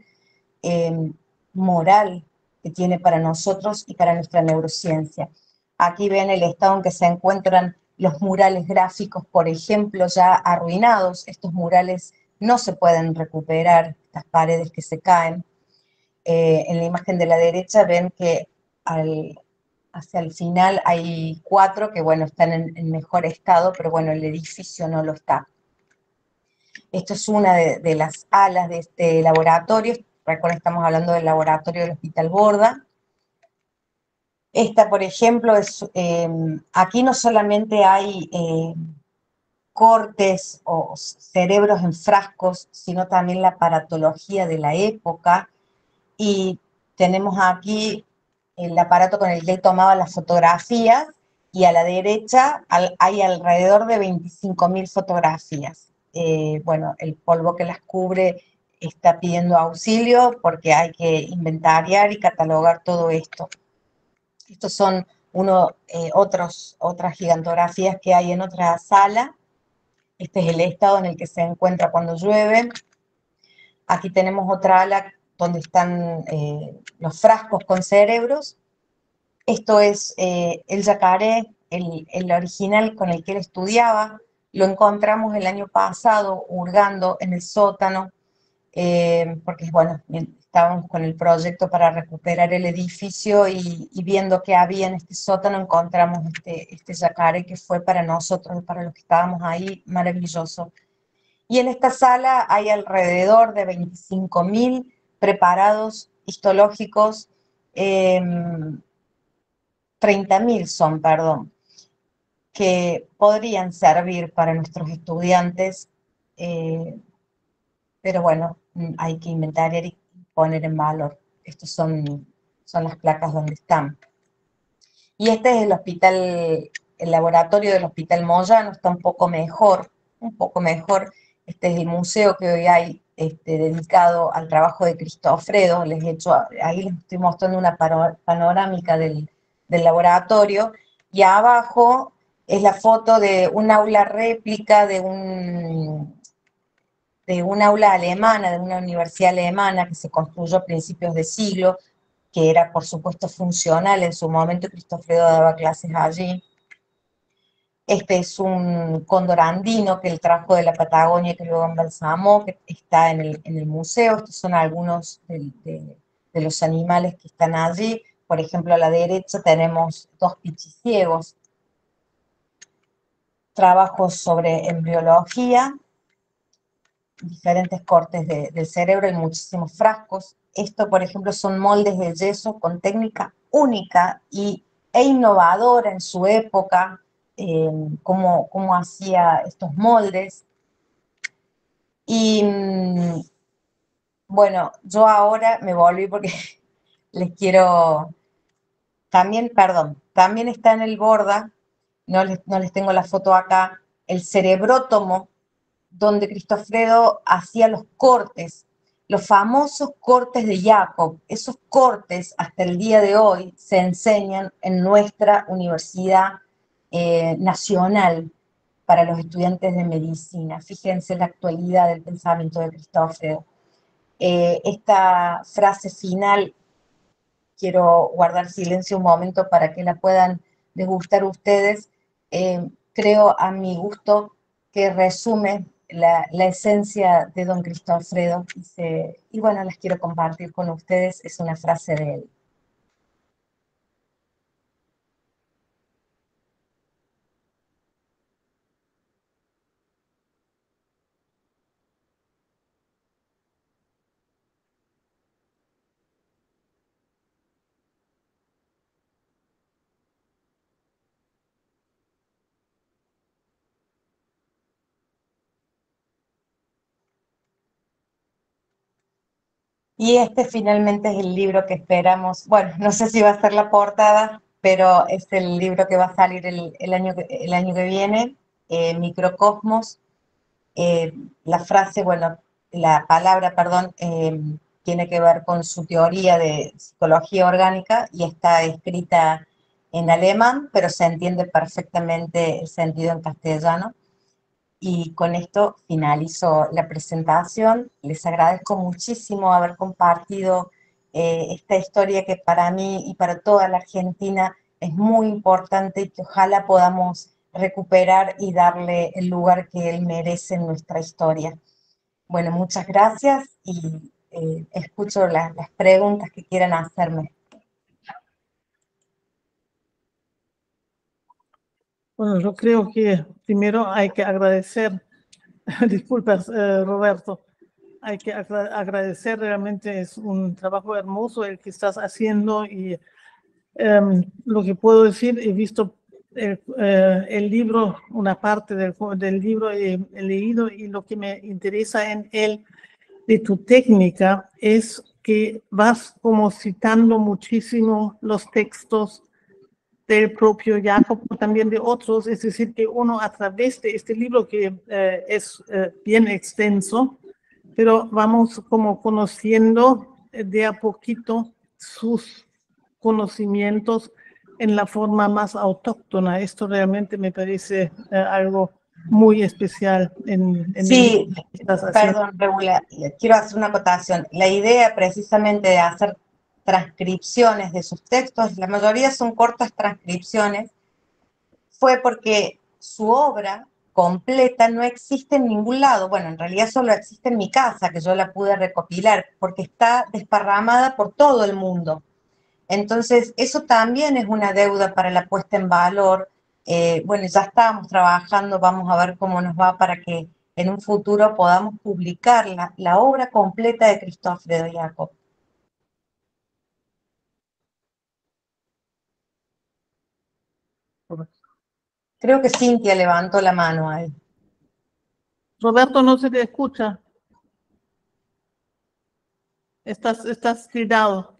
eh, moral que tiene para nosotros y para nuestra neurociencia. Aquí ven el estado en que se encuentran los murales gráficos, por ejemplo, ya arruinados. Estos murales no se pueden recuperar, estas paredes que se caen. En la imagen de la derecha ven que hacia el final hay 4 que, bueno, están en mejor estado, pero bueno, el edificio no lo está. Esto es una de las alas de este laboratorio. Recuerden, estamos hablando del laboratorio del Hospital Borda. Esta, por ejemplo, aquí no solamente hay cortes o cerebros en frascos, sino también la aparatología de la época. Y tenemos aquí el aparato con el que él tomaba las fotografías, y a la derecha hay alrededor de 25.000 fotografías. Bueno, el polvo que las cubre está pidiendo auxilio porque hay que inventariar y catalogar todo esto. Estos son otras gigantografías que hay en otra sala. Este es el estado en el que se encuentra cuando llueve. Aquí tenemos otra ala donde están los frascos con cerebros. Esto es el yacaré, el original con el que él estudiaba. Lo encontramos el año pasado hurgando en el sótano, porque, bueno, estábamos con el proyecto para recuperar el edificio y viendo que había en este sótano encontramos este yacaré que fue para nosotros, para los que estábamos ahí, maravilloso. Y en esta sala hay alrededor de 25.000 preparados histológicos, 30.000 son, perdón, que podrían servir para nuestros estudiantes, eh, pero bueno, hay que inventariar y poner en valor. Estos son las placas donde están. Y este es el hospital, el laboratorio del Hospital Moyano, está un poco mejor, un poco mejor. Este es el museo que hoy hay dedicado al trabajo de Cristofredo. Ahí les estoy mostrando una panorámica del laboratorio, y abajo es la foto de un aula réplica de un aula alemana, de una universidad alemana que se construyó a principios de siglo, que era, por supuesto, funcional. En su momento Cristofredo daba clases allí. Este es un cóndor andino que él trajo de la Patagonia, que luego embalsamó, que está en el museo. Estos son algunos de los animales que están allí. Por ejemplo, a la derecha tenemos 2 pichiciegos, trabajos sobre embriología, diferentes cortes del cerebro en muchísimos frascos. Esto, por ejemplo, son moldes de yeso con técnica única e innovadora en su época, cómo hacía estos moldes. Y bueno, yo ahora me volví porque les quiero, también, perdón, también está en el Borda, no les tengo la foto acá, el cerebrótomo, donde Cristofredo hacía los cortes, los famosos cortes de Jacob. Esos cortes hasta el día de hoy se enseñan en nuestra Universidad Nacional para los estudiantes de medicina. Fíjense la actualidad del pensamiento de Cristofredo. Esta frase final, quiero guardar silencio un momento para que la puedan degustar ustedes. Creo, a mi gusto, que resume la esencia de don Cristofredo, y bueno, las quiero compartir con ustedes. Es una frase de él. Y este finalmente es el libro que esperamos. Bueno, no sé si va a ser la portada, pero es el libro que va a salir el año que viene, Microcosmos. La frase, bueno, la palabra, perdón, tiene que ver con su teoría de psicología orgánica y está escrita en alemán, pero se entiende perfectamente el sentido en castellano. Y con esto finalizo la presentación. Les agradezco muchísimo haber compartido esta historia que para mí y para toda la Argentina es muy importante y que ojalá podamos recuperar y darle el lugar que él merece en nuestra historia. Bueno, muchas gracias y escucho las preguntas que quieran hacerme. Bueno, yo creo que primero hay que agradecer, disculpas, Roberto, hay que agradecer, realmente es un trabajo hermoso el que estás haciendo y lo que puedo decir, he visto el libro, una parte del libro he leído y lo que me interesa en él de tu técnica es que vas como citando muchísimo los textos del propio Jacob, también de otros, es decir, que uno a través de este libro que es bien extenso, pero vamos como conociendo de a poquito sus conocimientos en la forma más autóctona. Esto realmente me parece algo muy especial en el Sí, libro que estás haciendo. perdón, Regula, quiero hacer una acotación. La idea precisamente de hacer transcripciones de sus textos, la mayoría son cortas transcripciones, fue porque su obra completa no existe en ningún lado. Bueno, en realidad solo existe en mi casa, que yo la pude recopilar, porque está desparramada por todo el mundo. Entonces, eso también es una deuda para la puesta en valor. Bueno, ya estábamos trabajando, vamos a ver cómo nos va para que en un futuro podamos publicar la obra completa de Cristófredo Jacob. Creo que Cintia levantó la mano ahí. Roberto, no se te escucha. Estás tirado.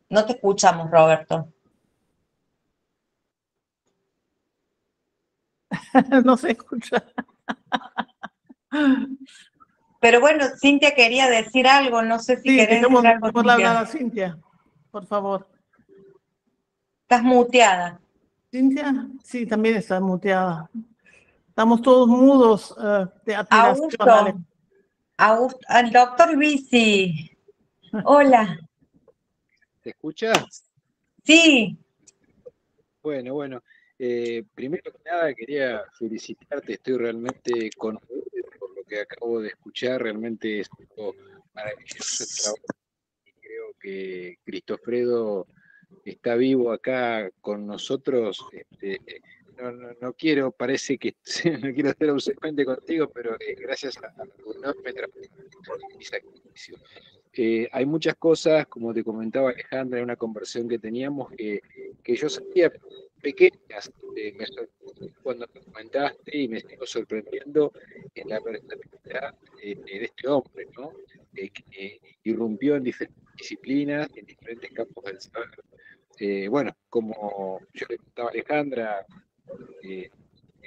No te escuchamos, Roberto. No se escucha. Pero bueno, Cintia quería decir algo, no sé si Sí, querés decir algo, dejémosle hablar Cintia. a Cintia, por favor. Estás muteada. Cintia, sí, también está muteada. Estamos todos mudos de admiración, Ale. Augusto, al doctor Luisi. Hola. ¿Se escucha? Sí, Bueno. Primero que nada quería felicitarte, estoy realmente conmovido por lo que acabo de escuchar, realmente es algo maravilloso el trabajo y creo que Cristofredo está vivo acá con nosotros. No quiero, parece que no quiero ser ausente contigo, pero gracias a tu enorme trabajo y sacrificio. Hay muchas cosas, como te comentaba Alejandra, en una conversación que teníamos, que yo sabía pequeñas, me sorprendió cuando me comentaste y me sigo sorprendiendo en la versatilidad de este hombre, ¿no? Que irrumpió en diferentes disciplinas, en diferentes campos del saber. Bueno, como yo le contaba a Alejandra, me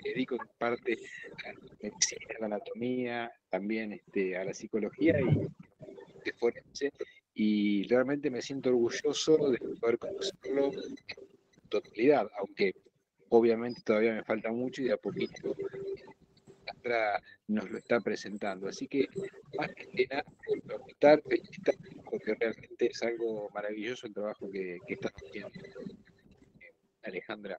dedico en parte a la medicina, a la anatomía, también a la psicología de forense, y realmente me siento orgulloso de poder conocerlo en totalidad, aunque obviamente todavía me falta mucho y de a poquito Sandra nos lo está presentando. Así que, más que nada, felicitar, porque realmente es algo maravilloso el trabajo que estás haciendo, Alejandra.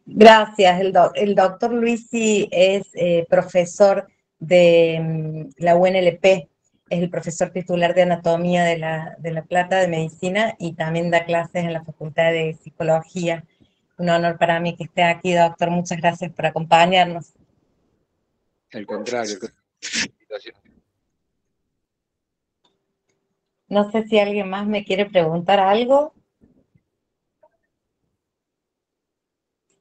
gracias. El doctor Luisi es profesor de la UNLP, es el profesor titular de Anatomía de La Plata, de Medicina, y también da clases en la Facultad de Psicología. Un honor para mí que esté aquí, doctor. Muchas gracias por acompañarnos. Al contrario, felicitaciones. No sé si alguien más me quiere preguntar algo.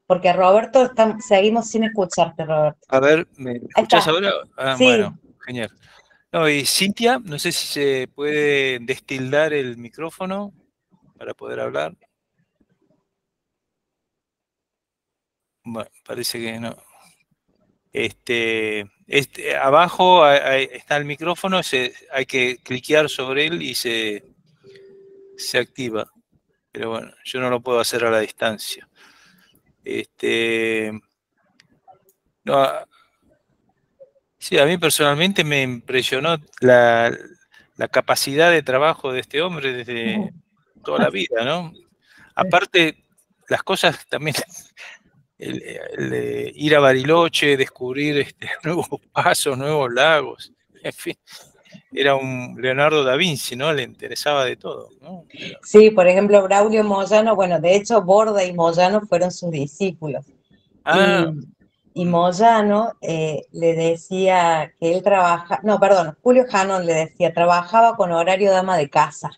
Porque Roberto, seguimos sin escucharte, Roberto. A ver, ¿me escuchás ahora? Ah, sí. Bueno, genial. No, y Cintia, no sé si se puede destildar el micrófono para poder hablar. Bueno, parece que no. Abajo está el micrófono, hay que cliquear sobre él y se activa. Pero bueno, yo no lo puedo hacer a la distancia. No, sí, a mí personalmente me impresionó la capacidad de trabajo de este hombre desde toda la vida, ¿no? Aparte, las cosas también, el ir a Bariloche, descubrir nuevos pasos, nuevos lagos, en fin, era un Leonardo da Vinci, ¿no? Le interesaba de todo, ¿no? Sí, por ejemplo, Braulio Moyano, bueno, de hecho, Borda y Moyano fueron sus discípulos. Ah, Y Moyano le decía que él trabaja, no, perdón, Julio Janón le decía, trabajaba con horario de ama de casa.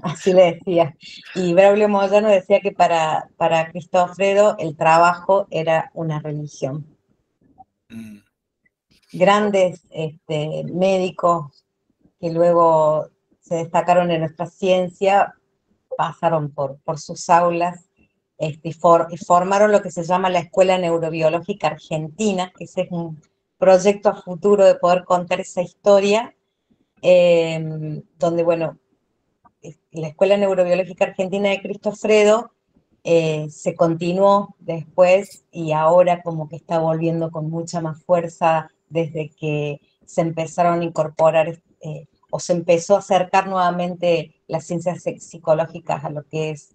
Así le decía. Y Braulio Moyano decía que para Cristofredo el trabajo era una religión. Grandes médicos que luego se destacaron en nuestra ciencia pasaron por sus aulas y formaron lo que se llama la Escuela Neurobiológica Argentina, que ese es un proyecto a futuro de poder contar esa historia, donde, bueno, la Escuela Neurobiológica Argentina de Cristofredo se continuó después y ahora como que está volviendo con mucha más fuerza desde que se empezaron a incorporar o se empezó a acercar nuevamente las ciencias psicológicas a lo que es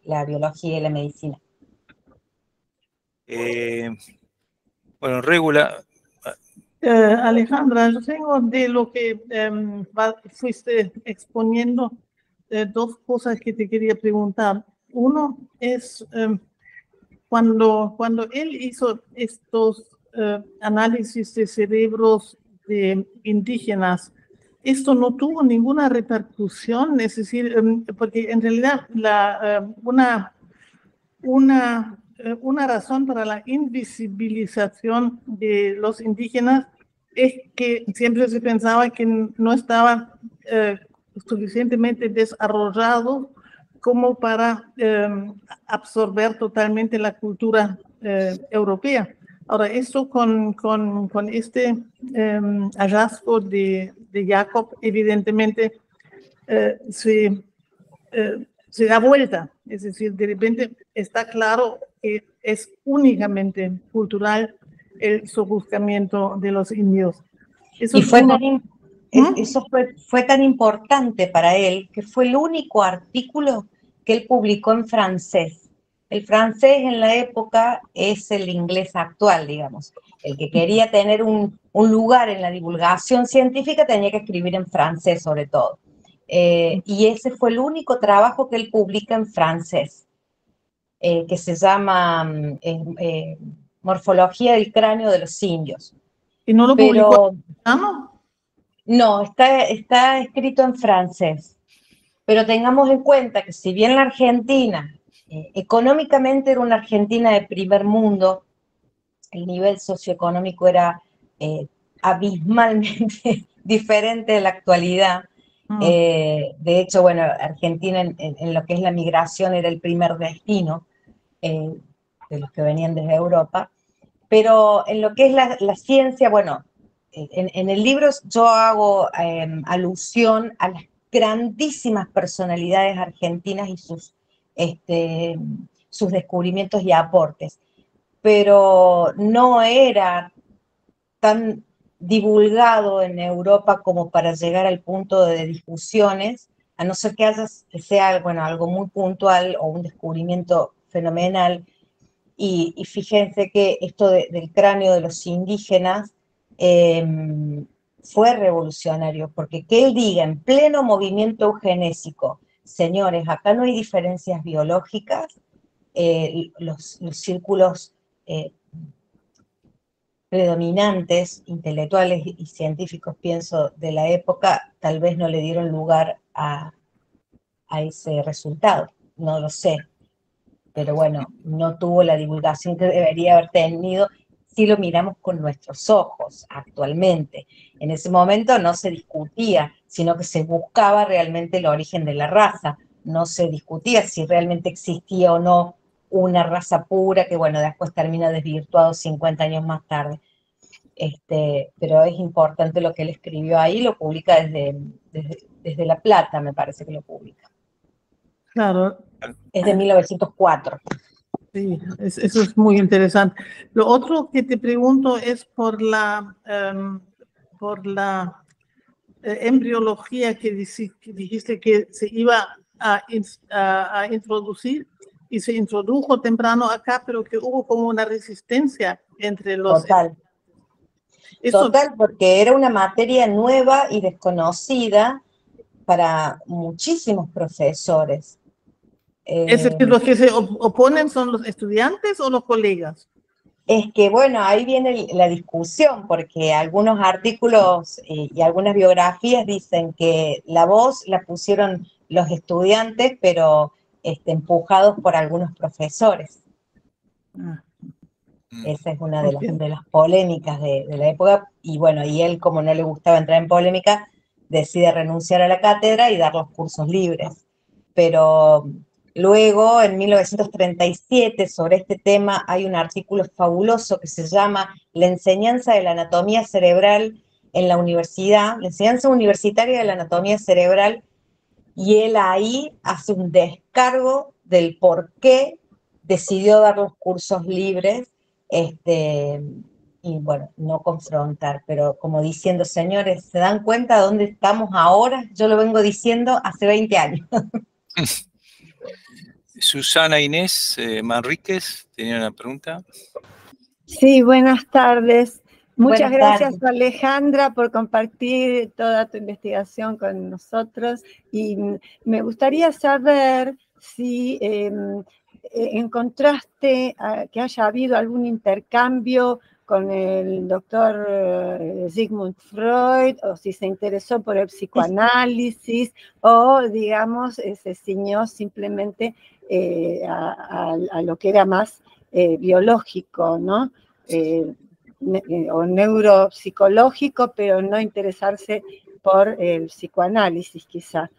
la biología y la medicina. Bueno, Régula. Alejandra, yo tengo de lo que fuiste exponiendo dos cosas que te quería preguntar. Uno es cuando él hizo estos análisis de cerebros de indígenas, esto no tuvo ninguna repercusión, es decir, porque en realidad una razón para la invisibilización de los indígenas es que siempre se pensaba que no estaban suficientemente desarrollados como para absorber totalmente la cultura europea. Ahora, esto con este hallazgo de Jacob, evidentemente se da vuelta, es decir, de repente está claro que es únicamente cultural el sojuzgamiento de los indios. Eso y eso fue tan importante para él que fue el único artículo que él publicó en francés. El francés en la época es el inglés actual, digamos. El que quería tener un lugar en la divulgación científica tenía que escribir en francés sobre todo. Y ese fue el único trabajo que él publica en francés, que se llama Morfología del cráneo de los indios. ¿Y no lo publicó en castellano? No, está escrito en francés. Pero tengamos en cuenta que si bien la Argentina económicamente era una Argentina de primer mundo, el nivel socioeconómico era abismalmente diferente de la actualidad. De hecho, bueno, Argentina en lo que es la migración era el primer destino de los que venían desde Europa, pero en lo que es la ciencia, bueno, en el libro yo hago alusión a las grandísimas personalidades argentinas y sus descubrimientos y aportes, pero no era tan divulgado en Europa como para llegar al punto de discusiones, a no ser que sea bueno, algo muy puntual o un descubrimiento fenomenal. Y fíjense que esto del cráneo de los indígenas fue revolucionario, porque que él diga en pleno movimiento eugenésico, señores, acá no hay diferencias biológicas, los círculos predominantes, intelectuales y científicos, pienso, de la época, tal vez no le dieron lugar a ese resultado, no lo sé. pero bueno, no tuvo la divulgación que debería haber tenido si lo miramos con nuestros ojos actualmente. En ese momento no se discutía, sino que se buscaba realmente el origen de la raza, no se discutía si realmente existía o no una raza pura, que bueno, después termina desvirtuado 50 años más tarde. Pero es importante lo que él escribió ahí, lo publica desde La Plata, me parece que lo publica. Claro, Es de 1904. sí, eso es muy interesante. Lo otro que te pregunto es por la embriología que dijiste que se iba a introducir y se introdujo temprano acá, pero que hubo como una resistencia entre los... Total. Total, porque era una materia nueva y desconocida para muchísimos profesores. ¿Es decir, los que se oponen son los estudiantes o los colegas? Es que, bueno, ahí viene la discusión, porque algunos artículos y algunas biografías dicen que la voz la pusieron los estudiantes, pero empujados por algunos profesores. Esa es una de las polémicas de la época, y bueno, y él, como no le gustaba entrar en polémica, decide renunciar a la cátedra y dar los cursos libres. Pero luego, en 1937, sobre este tema, hay un artículo fabuloso que se llama La enseñanza de la anatomía cerebral en la universidad, la enseñanza universitaria de la anatomía cerebral, y él ahí hace un descargo del por qué decidió dar los cursos libres, y bueno, no confrontar, pero como diciendo, señores, ¿se dan cuenta de dónde estamos ahora? Yo lo vengo diciendo hace 20 años. Susana Inés Manríquez tenía una pregunta. Sí, buenas tardes. Muchas Buenas gracias, tardes. Alejandra, por compartir toda tu investigación con nosotros. Y me gustaría saber si encontraste que haya habido algún intercambio con el doctor Sigmund Freud, o si se interesó por el psicoanálisis, o, digamos, se ciñó simplemente a lo que era más biológico, ¿no? O neuropsicológico, pero no interesarse por el psicoanálisis, quizá.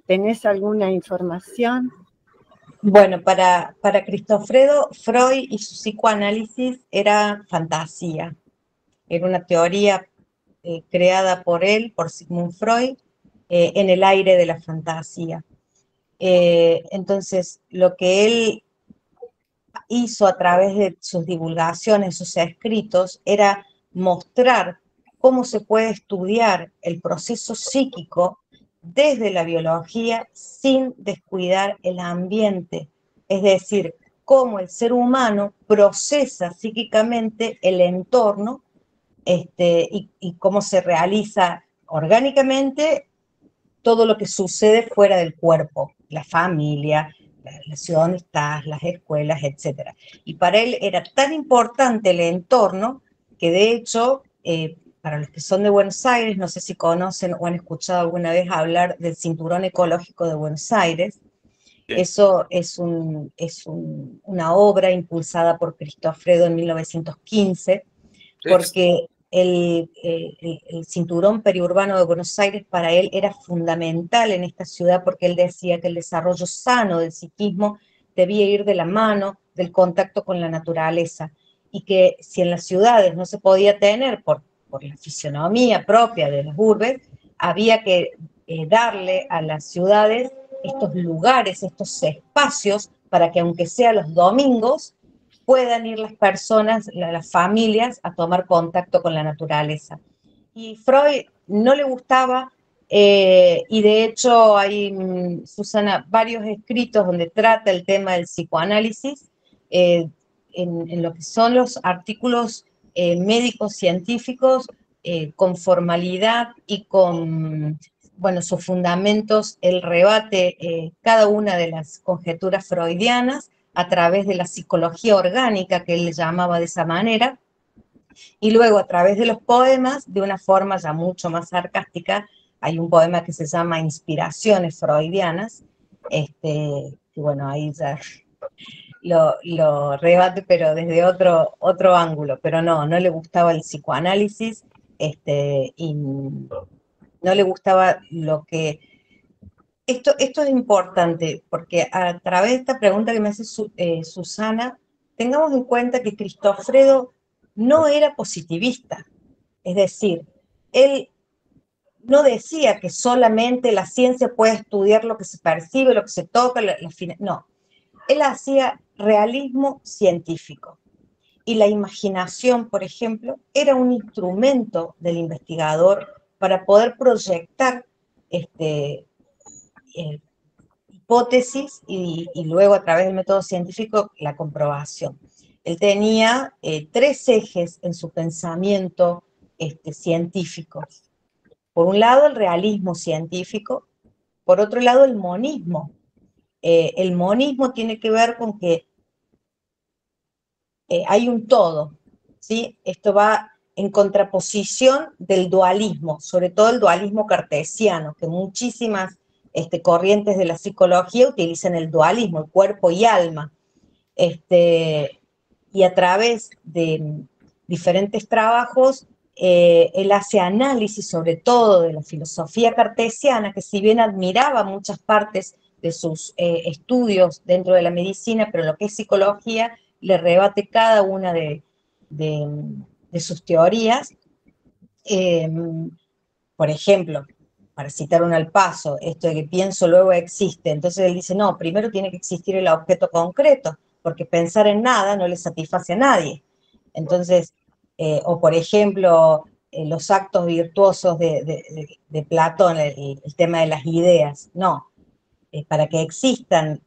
¿Tenés alguna información? Bueno, para Cristofredo, Freud y su psicoanálisis era fantasía. Era una teoría creada por él, por Sigmund Freud, en el aire de la fantasía. Entonces, lo que él hizo a través de sus divulgaciones, sus escritos, era mostrar cómo se puede estudiar el proceso psíquico desde la biología sin descuidar el ambiente. Es decir, cómo el ser humano procesa psíquicamente el entorno, y cómo se realiza orgánicamente todo lo que sucede fuera del cuerpo, la familia, la ciudad donde estás, las escuelas, etc. Y para él era tan importante el entorno que, de hecho, para los que son de Buenos Aires, no sé si conocen o han escuchado alguna vez hablar del Cinturón Ecológico de Buenos Aires. Eso es una obra impulsada por Cristofredo en 1915, porque el cinturón periurbano de Buenos Aires para él era fundamental en esta ciudad, porque él decía que el desarrollo sano del psiquismo debía ir de la mano del contacto con la naturaleza, y que si en las ciudades no se podía tener por la fisionomía propia de las urbes, había que darle a las ciudades estos lugares, estos espacios, para que aunque sea los domingos, puedan ir las personas, las familias, a tomar contacto con la naturaleza. Y Freud no le gustaba, y de hecho hay, Susana, varios escritos donde trata el tema del psicoanálisis, en lo que son los artículos médicos científicos, con formalidad y con, bueno, sus fundamentos, él rebate cada una de las conjeturas freudianas a través de la psicología orgánica, que él le llamaba de esa manera, y luego a través de los poemas, de una forma ya mucho más sarcástica. Hay un poema que se llama Inspiraciones Freudianas, que bueno, ahí ya lo rebate, pero desde otro ángulo. Pero no le gustaba el psicoanálisis, y no le gustaba lo que... Esto es importante, porque a través de esta pregunta que me hace Susana, tengamos en cuenta que Cristofredo no era positivista. Es decir, él no decía que solamente la ciencia puede estudiar lo que se percibe, lo que se toca, no. Él hacía realismo científico. Y la imaginación, por ejemplo, era un instrumento del investigador para poder proyectar hipótesis y luego a través del método científico la comprobación. Él tenía 3 ejes en su pensamiento científico. Por un lado, el realismo científico, por otro lado, el monismo. El monismo tiene que ver con que hay un todo, ¿sí? Esto va en contraposición del dualismo, sobre todo el dualismo cartesiano, que muchísimas corrientes de la psicología utilizan el dualismo, el cuerpo y alma. Y a través de diferentes trabajos, él hace análisis sobre todo de la filosofía cartesiana, que si bien admiraba muchas partes de sus estudios dentro de la medicina, pero en lo que es psicología, le rebate cada una de sus teorías. Por ejemplo, para citar un al paso, esto de que pienso luego existe, entonces él dice, no, primero tiene que existir el objeto concreto, porque pensar en nada no le satisface a nadie. Entonces, o por ejemplo, los actos virtuosos de Platón, el tema de las ideas, no. Para que existan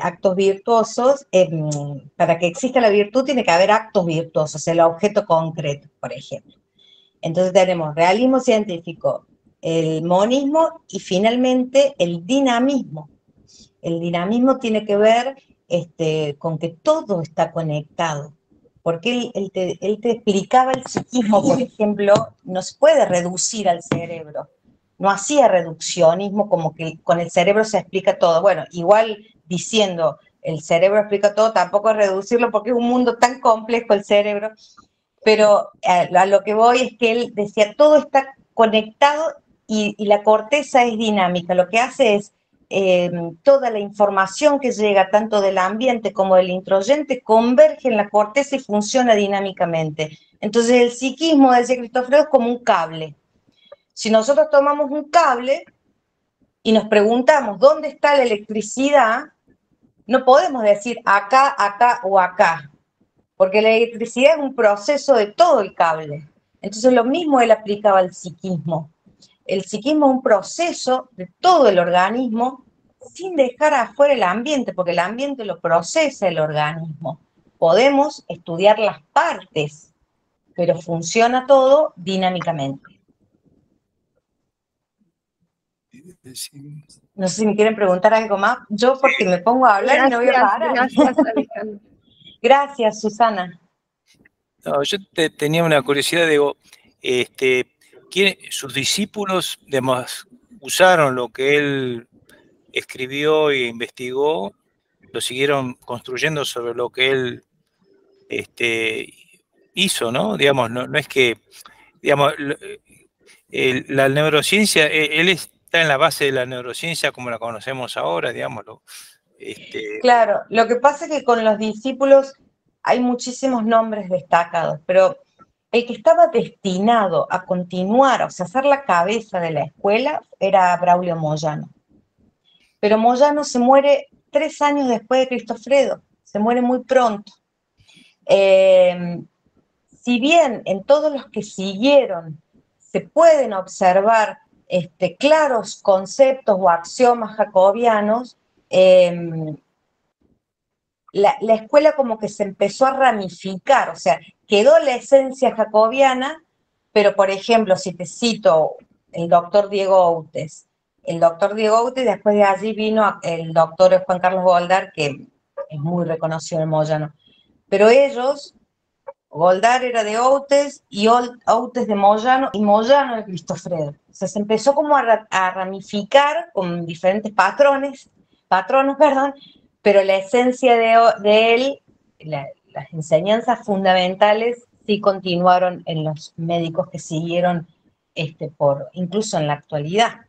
actos virtuosos, para que exista la virtud tiene que haber actos virtuosos, el objeto concreto, por ejemplo. Entonces tenemos realismo científico, el monismo y finalmente el dinamismo. El dinamismo tiene que ver con que todo está conectado, porque él te explicaba el psiquismo, por ejemplo, no se puede reducir al cerebro. No hacía reduccionismo como que con el cerebro se explica todo. Bueno, igual diciendo el cerebro explica todo, tampoco es reducirlo porque es un mundo tan complejo el cerebro, pero a lo que voy es que él decía, todo está conectado y la corteza es dinámica. Lo que hace es toda la información que llega tanto del ambiente como del introyente converge en la corteza y funciona dinámicamente. Entonces el psiquismo, decía Cristofredo, es como un cable. Si nosotros tomamos un cable y nos preguntamos dónde está la electricidad, no podemos decir acá, acá o acá, porque la electricidad es un proceso de todo el cable. Entonces lo mismo él aplicaba al psiquismo. El psiquismo es un proceso de todo el organismo sin dejar afuera el ambiente, porque el ambiente lo procesa el organismo. Podemos estudiar las partes, pero funciona todo dinámicamente. No sé si me quieren preguntar algo más. Yo porque me pongo a hablar y no voy a parar. Gracias, Alejandra. Gracias, Susana. No, yo tenía una curiosidad, digo, sus discípulos, digamos, usaron lo que él escribió e investigó, lo siguieron construyendo sobre lo que él hizo, ¿no? Digamos, no es que, digamos, la neurociencia, él está en la base de la neurociencia como la conocemos ahora, digámoslo. Claro, lo que pasa es que con los discípulos hay muchísimos nombres destacados, pero el que estaba destinado a continuar, o sea, ser la cabeza de la escuela, era Braulio Moyano. Pero Moyano se muere 3 años después de Cristofredo, se muere muy pronto. Si bien en todos los que siguieron se pueden observar claros conceptos o axiomas jacobianos, la escuela como que se empezó a ramificar, o sea, quedó la esencia jacobiana, pero por ejemplo, si te cito el doctor Diego Outes, después de allí vino el doctor Juan Carlos Goldar, que es muy reconocido en Moyano, pero ellos, Goldar era de Outes y Outes de Moyano y Moyano de Cristofredo. O sea, se empezó como a ramificar con diferentes patronos, pero la esencia de él, las enseñanzas fundamentales, sí continuaron en los médicos que siguieron incluso en la actualidad.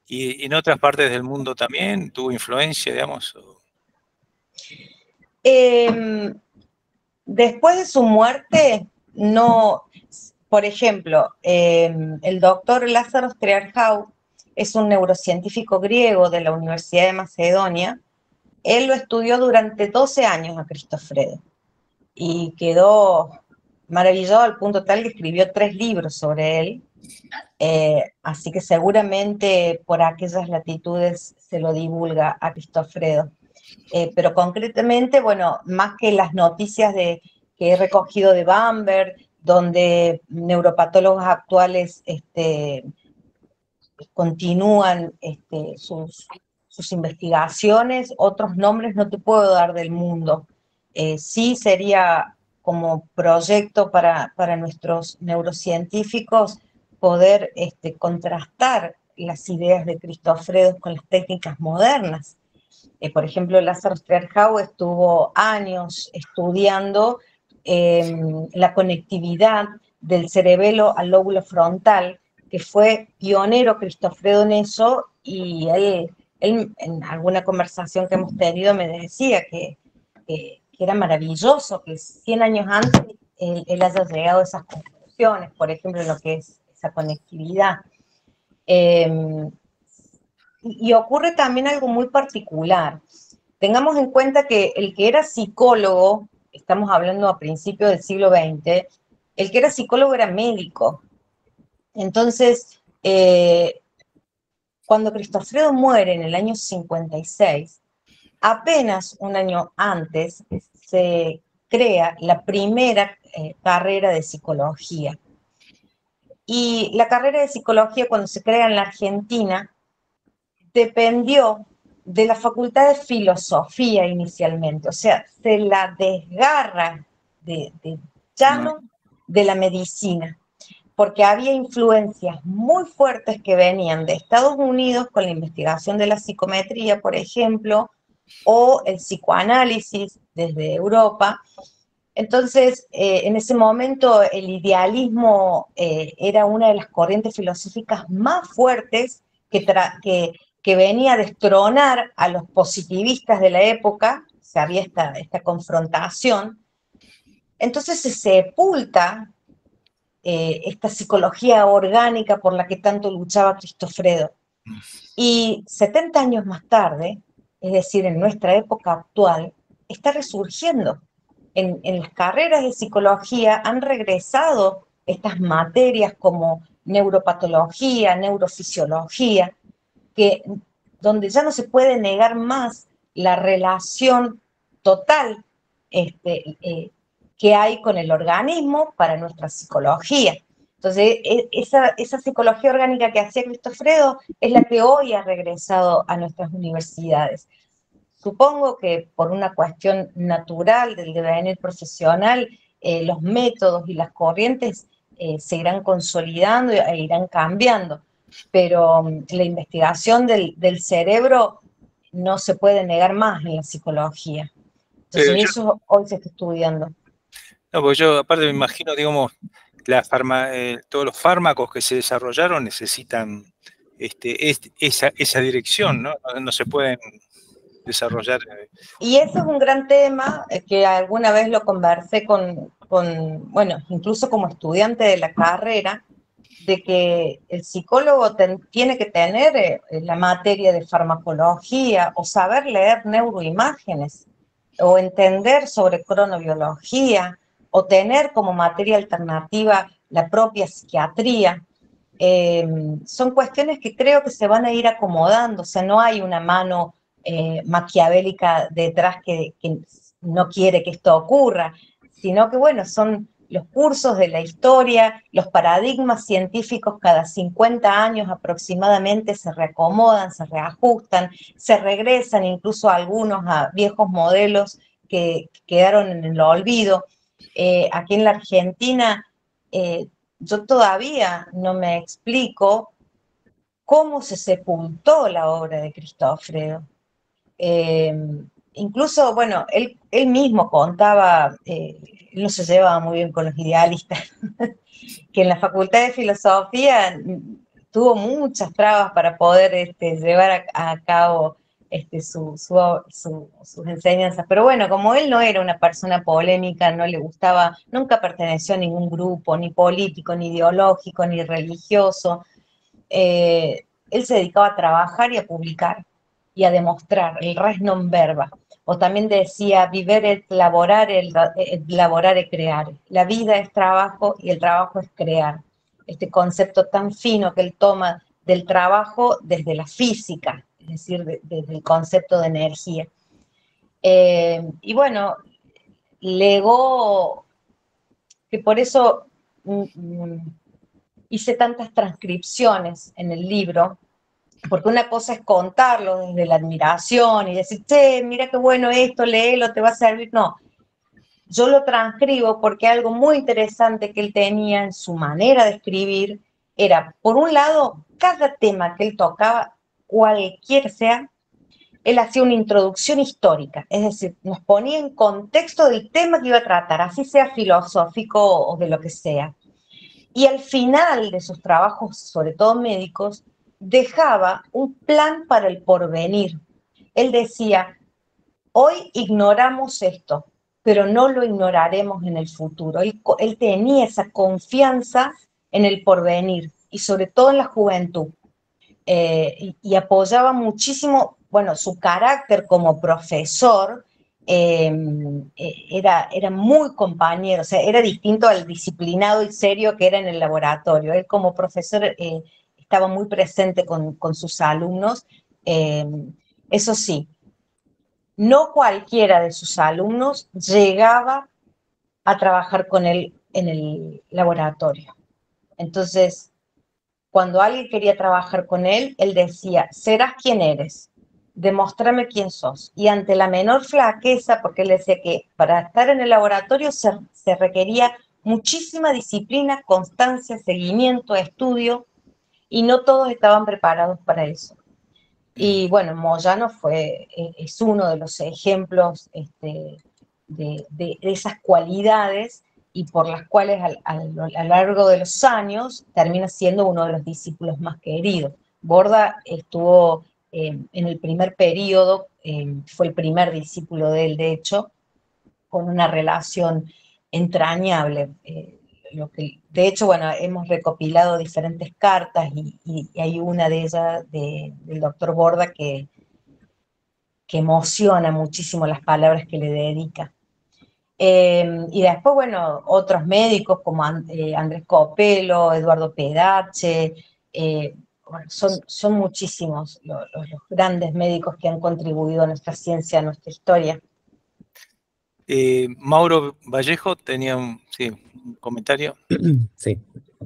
¿Y en otras partes del mundo también tuvo influencia, digamos? Después de su muerte, no, por ejemplo, el doctor Lázaro Strearchau es un neurocientífico griego de la Universidad de Macedonia. Él lo estudió durante 12 años a Cristofredo y quedó maravillado al punto tal que escribió 3 libros sobre él. Así que seguramente por aquellas latitudes se lo divulga a Cristofredo. Pero concretamente, bueno, más que las noticias que he recogido de Bamberg, donde neuropatólogos actuales continúan sus investigaciones, otros nombres no te puedo dar del mundo. Sí sería como proyecto para nuestros neurocientíficos poder contrastar las ideas de Cristofredo con las técnicas modernas. Por ejemplo, Lázaro Strearchau estuvo años estudiando la conectividad del cerebelo al lóbulo frontal, que fue pionero Cristofredo en eso, y él en alguna conversación que hemos tenido me decía que era maravilloso que 100 años antes él haya llegado a esas conclusiones, por ejemplo, en lo que es esa conectividad. Y ocurre también algo muy particular. Tengamos en cuenta que el que era psicólogo, estamos hablando a principios del siglo XX, el que era psicólogo era médico. Entonces, cuando Cristofredo muere en el año 56, apenas un año antes se crea la primera carrera de psicología. Y la carrera de psicología, cuando se crea en la Argentina, dependió de la Facultad de Filosofía inicialmente, o sea, se la desgarra de llano de la medicina, porque había influencias muy fuertes que venían de Estados Unidos con la investigación de la psicometría, por ejemplo, o el psicoanálisis desde Europa. Entonces, en ese momento el idealismo era una de las corrientes filosóficas más fuertes que venía a destronar a los positivistas de la época. O sea, había esta confrontación. Entonces se sepulta esta psicología orgánica por la que tanto luchaba Cristofredo. Y 70 años más tarde, es decir, en nuestra época actual, está resurgiendo. En las carreras de psicología han regresado estas materias como neuropatología, neurofisiología, donde ya no se puede negar más la relación total que hay con el organismo para nuestra psicología. Entonces, esa psicología orgánica que hacía Cristofredo es la que hoy ha regresado a nuestras universidades. Supongo que por una cuestión natural del devenir profesional, los métodos y las corrientes se irán consolidando e irán cambiando, pero la investigación del cerebro no se puede negar más en la psicología. Entonces eso hoy se está estudiando. No, porque yo aparte me imagino, digamos, todos los fármacos que se desarrollaron necesitan esa dirección, ¿no? No se pueden desarrollar. Y eso es un gran tema que alguna vez lo conversé bueno, incluso como estudiante de la carrera, de que el psicólogo tiene que tener la materia de farmacología o saber leer neuroimágenes o entender sobre cronobiología o tener como materia alternativa la propia psiquiatría. Son cuestiones que creo que se van a ir acomodando, o sea, no hay una mano maquiavélica detrás que no quiere que esto ocurra, sino que, bueno, son los cursos de la historia, los paradigmas científicos cada 50 años aproximadamente se reacomodan, se reajustan, se regresan incluso algunos a viejos modelos que quedaron en el olvido. Aquí en la Argentina, yo todavía no me explico cómo se sepultó la obra de Cristofredo. incluso, bueno, él mismo contaba, él no se llevaba muy bien con los idealistas, que en la Facultad de Filosofía tuvo muchas trabas para poder llevar a cabo sus enseñanzas. Pero bueno, como él no era una persona polémica, no le gustaba, nunca perteneció a ningún grupo, ni político, ni ideológico, ni religioso, él se dedicaba a trabajar y a publicar y a demostrar el res non verba. O también decía, viver es laborar, laborar es crear. La vida es trabajo y el trabajo es crear. Este concepto tan fino que él toma del trabajo desde la física, es decir, desde el concepto de energía. Y bueno, legó, que por eso hice tantas transcripciones en el libro, porque una cosa es contarlo desde la admiración y decir, che, mira qué bueno esto, léelo, te va a servir. No, yo lo transcribo porque algo muy interesante que él tenía en su manera de escribir era, por un lado, cada tema que él tocaba, cualquier sea, él hacía una introducción histórica, es decir, nos ponía en contexto del tema que iba a tratar, así sea filosófico o de lo que sea. Y al final de sus trabajos, sobre todo médicos, dejaba un plan para el porvenir. Él decía, hoy ignoramos esto, pero no lo ignoraremos en el futuro. Él tenía esa confianza en el porvenir y sobre todo en la juventud. Y apoyaba muchísimo, bueno, su carácter como profesor era muy compañero, o sea, era distinto al disciplinado y serio que era en el laboratorio. Él como profesor estaba muy presente con sus alumnos. Eso sí, no cualquiera de sus alumnos llegaba a trabajar con él en el laboratorio. Entonces, cuando alguien quería trabajar con él, él decía, serás quien eres, demóstrame quién sos. Y ante la menor flaqueza, porque él decía que para estar en el laboratorio se requería muchísima disciplina, constancia, seguimiento, estudio, y no todos estaban preparados para eso. Y bueno, Moyano es uno de los ejemplos de esas cualidades y por las cuales a lo largo de los años termina siendo uno de los discípulos más queridos. Borda estuvo en el primer periodo, fue el primer discípulo de él, de hecho, con una relación entrañable. De hecho, bueno, hemos recopilado diferentes cartas y hay una de ellas del doctor Borda que emociona muchísimo las palabras que le dedica. Y después, bueno, otros médicos como Andrés Copelo, Eduardo Pedache, bueno, son muchísimos los grandes médicos que han contribuido a nuestra ciencia, a nuestra historia. Mauro Vallejo tenía un comentario. Sí,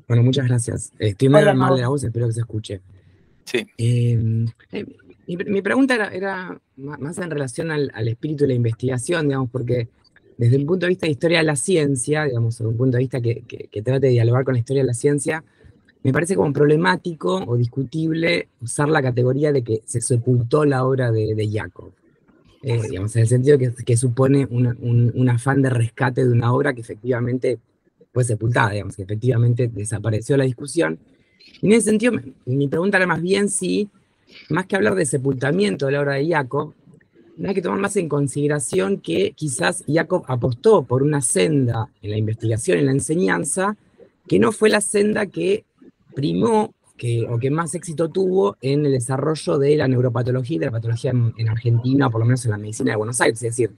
bueno, muchas gracias. Estoy medio mal de la voz, espero que se escuche. Sí. Mi pregunta era más en relación al espíritu de la investigación, digamos, porque desde un punto de vista de historia de la ciencia, digamos, desde un punto de vista que trate de dialogar con la historia de la ciencia, me parece como problemático o discutible usar la categoría de que se sepultó la obra de Jacob. Digamos, en el sentido que supone un afán de rescate de una obra que efectivamente fue sepultada, digamos, que efectivamente desapareció la discusión. Y en ese sentido, mi pregunta era más bien si, más que hablar de sepultamiento de la obra de Jacob, hay que tomar más en consideración que quizás Jacob apostó por una senda en la investigación, en la enseñanza, que no fue la senda que primó o que más éxito tuvo en el desarrollo de la neuropatología y de la patología en Argentina, o por lo menos en la medicina de Buenos Aires. Es decir,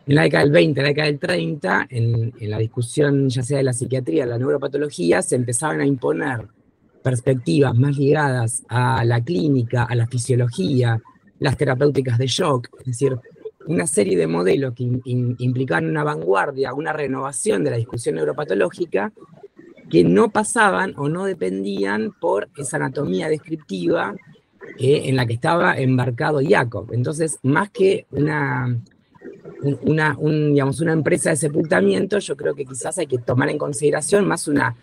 en la década del 20, en la década del 30, en la discusión ya sea de la psiquiatría, de la neuropatología, se empezaban a imponer perspectivas más ligadas a la clínica, a la fisiología, las terapéuticas de shock, es decir, una serie de modelos que implicaban una vanguardia, una renovación de la discusión neuropatológica, que no pasaban o no dependían por esa anatomía descriptiva en la que estaba embarcado Jacob. Entonces, más que una empresa de sepultamiento, yo creo que quizás hay que tomar en consideración más una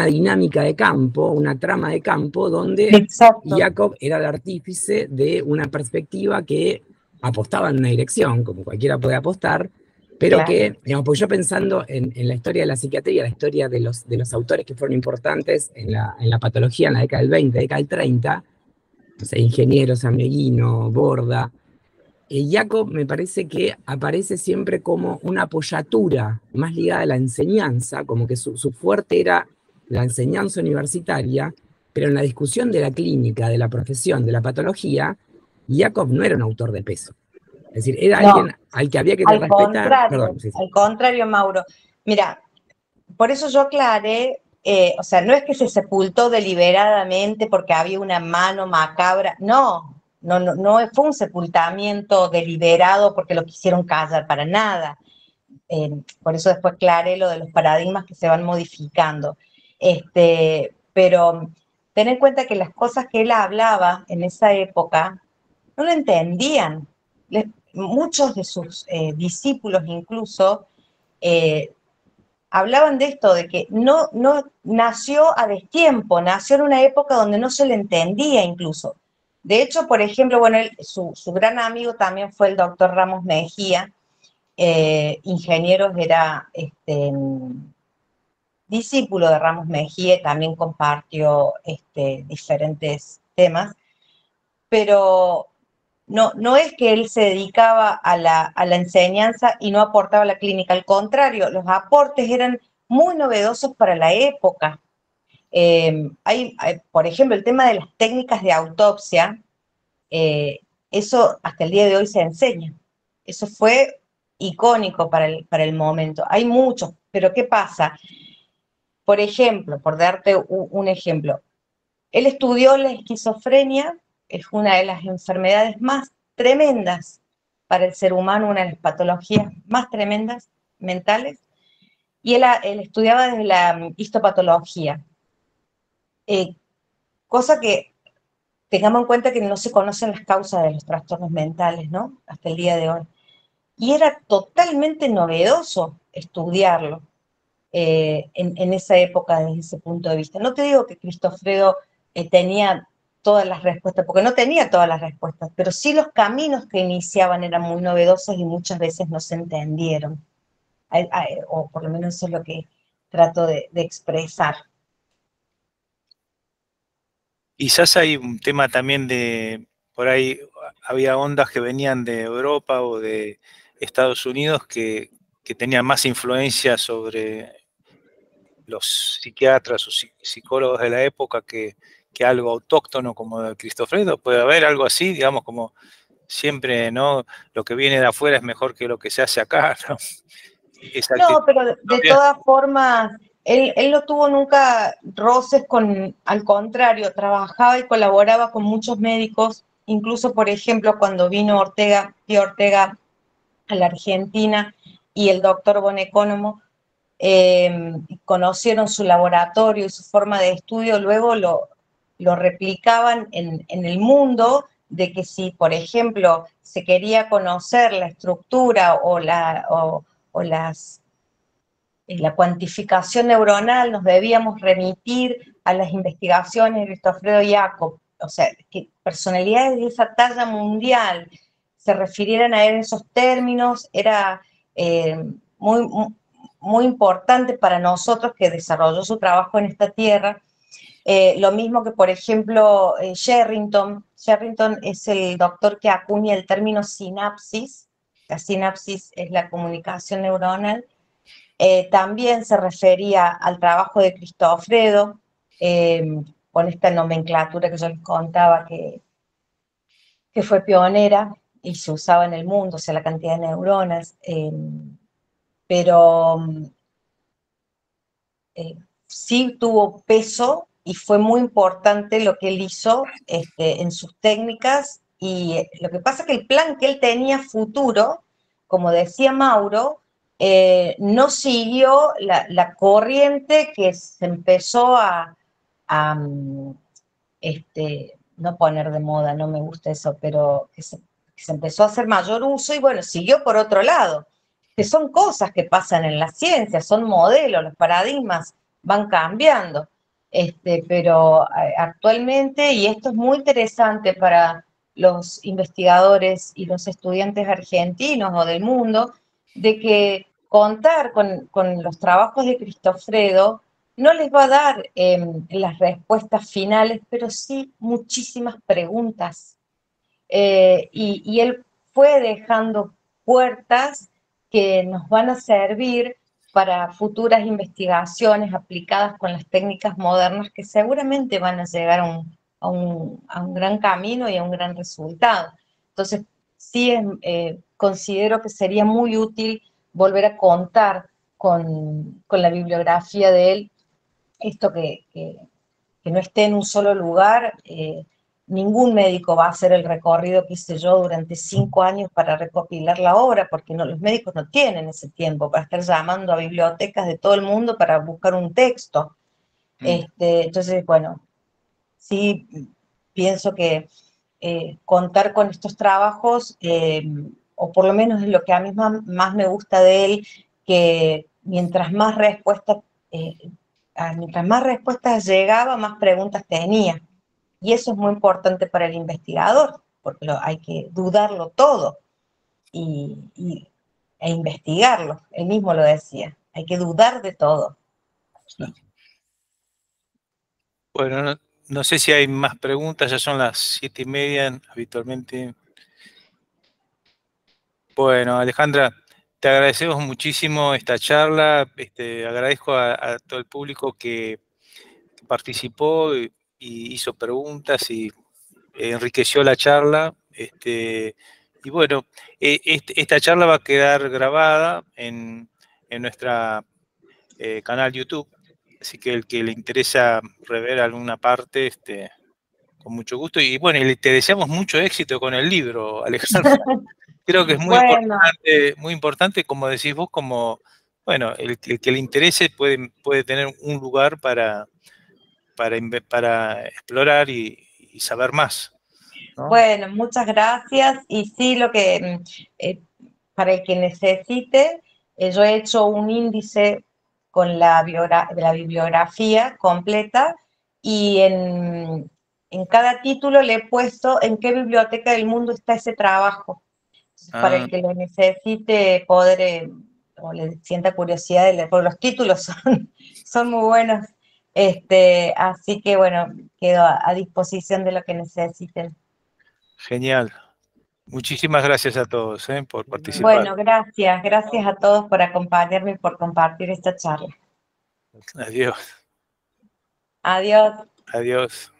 dinámica de campo, una trama de campo, donde Jacob era el artífice de una perspectiva que apostaban en una dirección, como cualquiera puede apostar, pero Claro. que, digamos, porque yo pensando en la historia de la psiquiatría, la historia de los autores que fueron importantes en la patología en la década del 20, década del 30, no sé, Ingeniero, Sameguino, Borda, Jacob me parece que aparece siempre como una apoyatura más ligada a la enseñanza, como que su fuerte era la enseñanza universitaria, pero en la discusión de la clínica, de la profesión, de la patología, Jacob no era un autor de peso. Es decir, era No, alguien al que había que respetar. Perdón, sí, sí. al contrario, Mauro. Mira, por eso yo aclaré, o sea, no es que se sepultó deliberadamente porque había una mano macabra, no fue un sepultamiento deliberado porque lo quisieron callar, para nada. Por eso después aclaré lo de los paradigmas que se van modificando. Pero ten en cuenta que las cosas que él hablaba en esa época no lo entendían. Muchos de sus discípulos incluso hablaban de esto, de que no nació a destiempo, nació en una época donde no se le entendía incluso. De hecho, por ejemplo, bueno, su gran amigo también fue el doctor Ramos Mejía, ingeniero, era discípulo de Ramos Mejía, también compartió diferentes temas, pero no es que él se dedicaba a la enseñanza y no aportaba a la clínica, al contrario, los aportes eran muy novedosos para la época. Por ejemplo, el tema de las técnicas de autopsia, eso hasta el día de hoy se enseña. Eso fue icónico para el momento. Hay muchos, pero ¿qué pasa? Por ejemplo, por darte un ejemplo, él estudió la esquizofrenia, es una de las enfermedades más tremendas para el ser humano, una de las patologías más tremendas mentales, y él estudiaba desde la histopatología, cosa que tengamos en cuenta que no se conocen las causas de los trastornos mentales, ¿no? Hasta el día de hoy. Y era totalmente novedoso estudiarlo en esa época desde ese punto de vista. No te digo que Cristofredo tenía todas las respuestas, porque no tenía todas las respuestas, pero sí los caminos que iniciaban eran muy novedosos y muchas veces no se entendieron. O por lo menos eso es lo que trato de expresar. Quizás hay un tema también por ahí había ondas que venían de Europa o de Estados Unidos que tenían más influencia sobre los psiquiatras o psicólogos de la época que algo autóctono como el Cristofredo. Puede haber algo así, digamos, como siempre, ¿no? Lo que viene de afuera es mejor que lo que se hace acá, ¿no? No, pero de todas formas, él no tuvo nunca roces al contrario, trabajaba y colaboraba con muchos médicos, incluso, por ejemplo, cuando vino Pío Ortega a la Argentina y el doctor Bonecónomo, conocieron su laboratorio y su forma de estudio, luego lo replicaban en el mundo, de que si, por ejemplo, se quería conocer la estructura o la cuantificación neuronal, nos debíamos remitir a las investigaciones de Cristofredo Jacob. O sea, que personalidades de esa talla mundial se refirieran a él en esos términos, era muy importante para nosotros, que desarrolló su trabajo en esta tierra. Lo mismo que, por ejemplo, Sherrington. Sherrington es el doctor que acuña el término sinapsis. La sinapsis es la comunicación neuronal. También se refería al trabajo de Cristofredo, con esta nomenclatura que yo les contaba que fue pionera y se usaba en el mundo, o sea, la cantidad de neuronas, pero sí tuvo peso y fue muy importante lo que él hizo en sus técnicas, y lo que pasa es que el plan que él tenía futuro, como decía Mauro, no siguió la corriente que se empezó no poner de moda, no me gusta eso, pero que se empezó a hacer mayor uso, y bueno, siguió por otro lado, que son cosas que pasan en la ciencia, son modelos, los paradigmas van cambiando, pero actualmente, y esto es muy interesante para los investigadores y los estudiantes argentinos o del mundo, de que contar con los trabajos de Cristofredo no les va a dar las respuestas finales, pero sí muchísimas preguntas. Y él fue dejando puertas que nos van a servir para futuras investigaciones aplicadas con las técnicas modernas que seguramente van a llegar a un gran camino y a un gran resultado. Entonces, sí considero que sería muy útil volver a contar con la bibliografía de él, esto que no esté en un solo lugar. Ningún médico va a hacer el recorrido que hice yo durante 5 años para recopilar la obra, porque los médicos no tienen ese tiempo para estar llamando a bibliotecas de todo el mundo para buscar un texto. Entonces, bueno, sí pienso que contar con estos trabajos, o por lo menos es lo que a mí más me gusta de él, que mientras más respuestas llegaba, más preguntas tenía. Y eso es muy importante para el investigador, porque hay que dudarlo todo e investigarlo. Él mismo lo decía, hay que dudar de todo. Bueno, no sé si hay más preguntas, ya son las 7:30 habitualmente. Bueno, Alejandra, te agradecemos muchísimo esta charla. Agradezco a todo el público que participó y hizo preguntas y enriqueció la charla. Y bueno, esta charla va a quedar grabada en nuestra canal YouTube, así que el que le interesa rever alguna parte, con mucho gusto. Y bueno, te deseamos mucho éxito con el libro, Alejandra. Creo que es muy importante, como decís vos, como, bueno, el que le interese puede tener un lugar para explorar y saber más, ¿no? Bueno, muchas gracias. Y sí, para el que necesite, yo he hecho un índice con la bibliografía completa, y en cada título le he puesto en qué biblioteca del mundo está ese trabajo. Para el que lo necesite poder, o le sienta curiosidad de leer, porque los títulos son muy buenos. Así que bueno, quedo a disposición de lo que necesiten. Genial. Muchísimas gracias a todos por participar. Bueno, gracias a todos por acompañarme y por compartir esta charla. Adiós. Adiós. Adiós.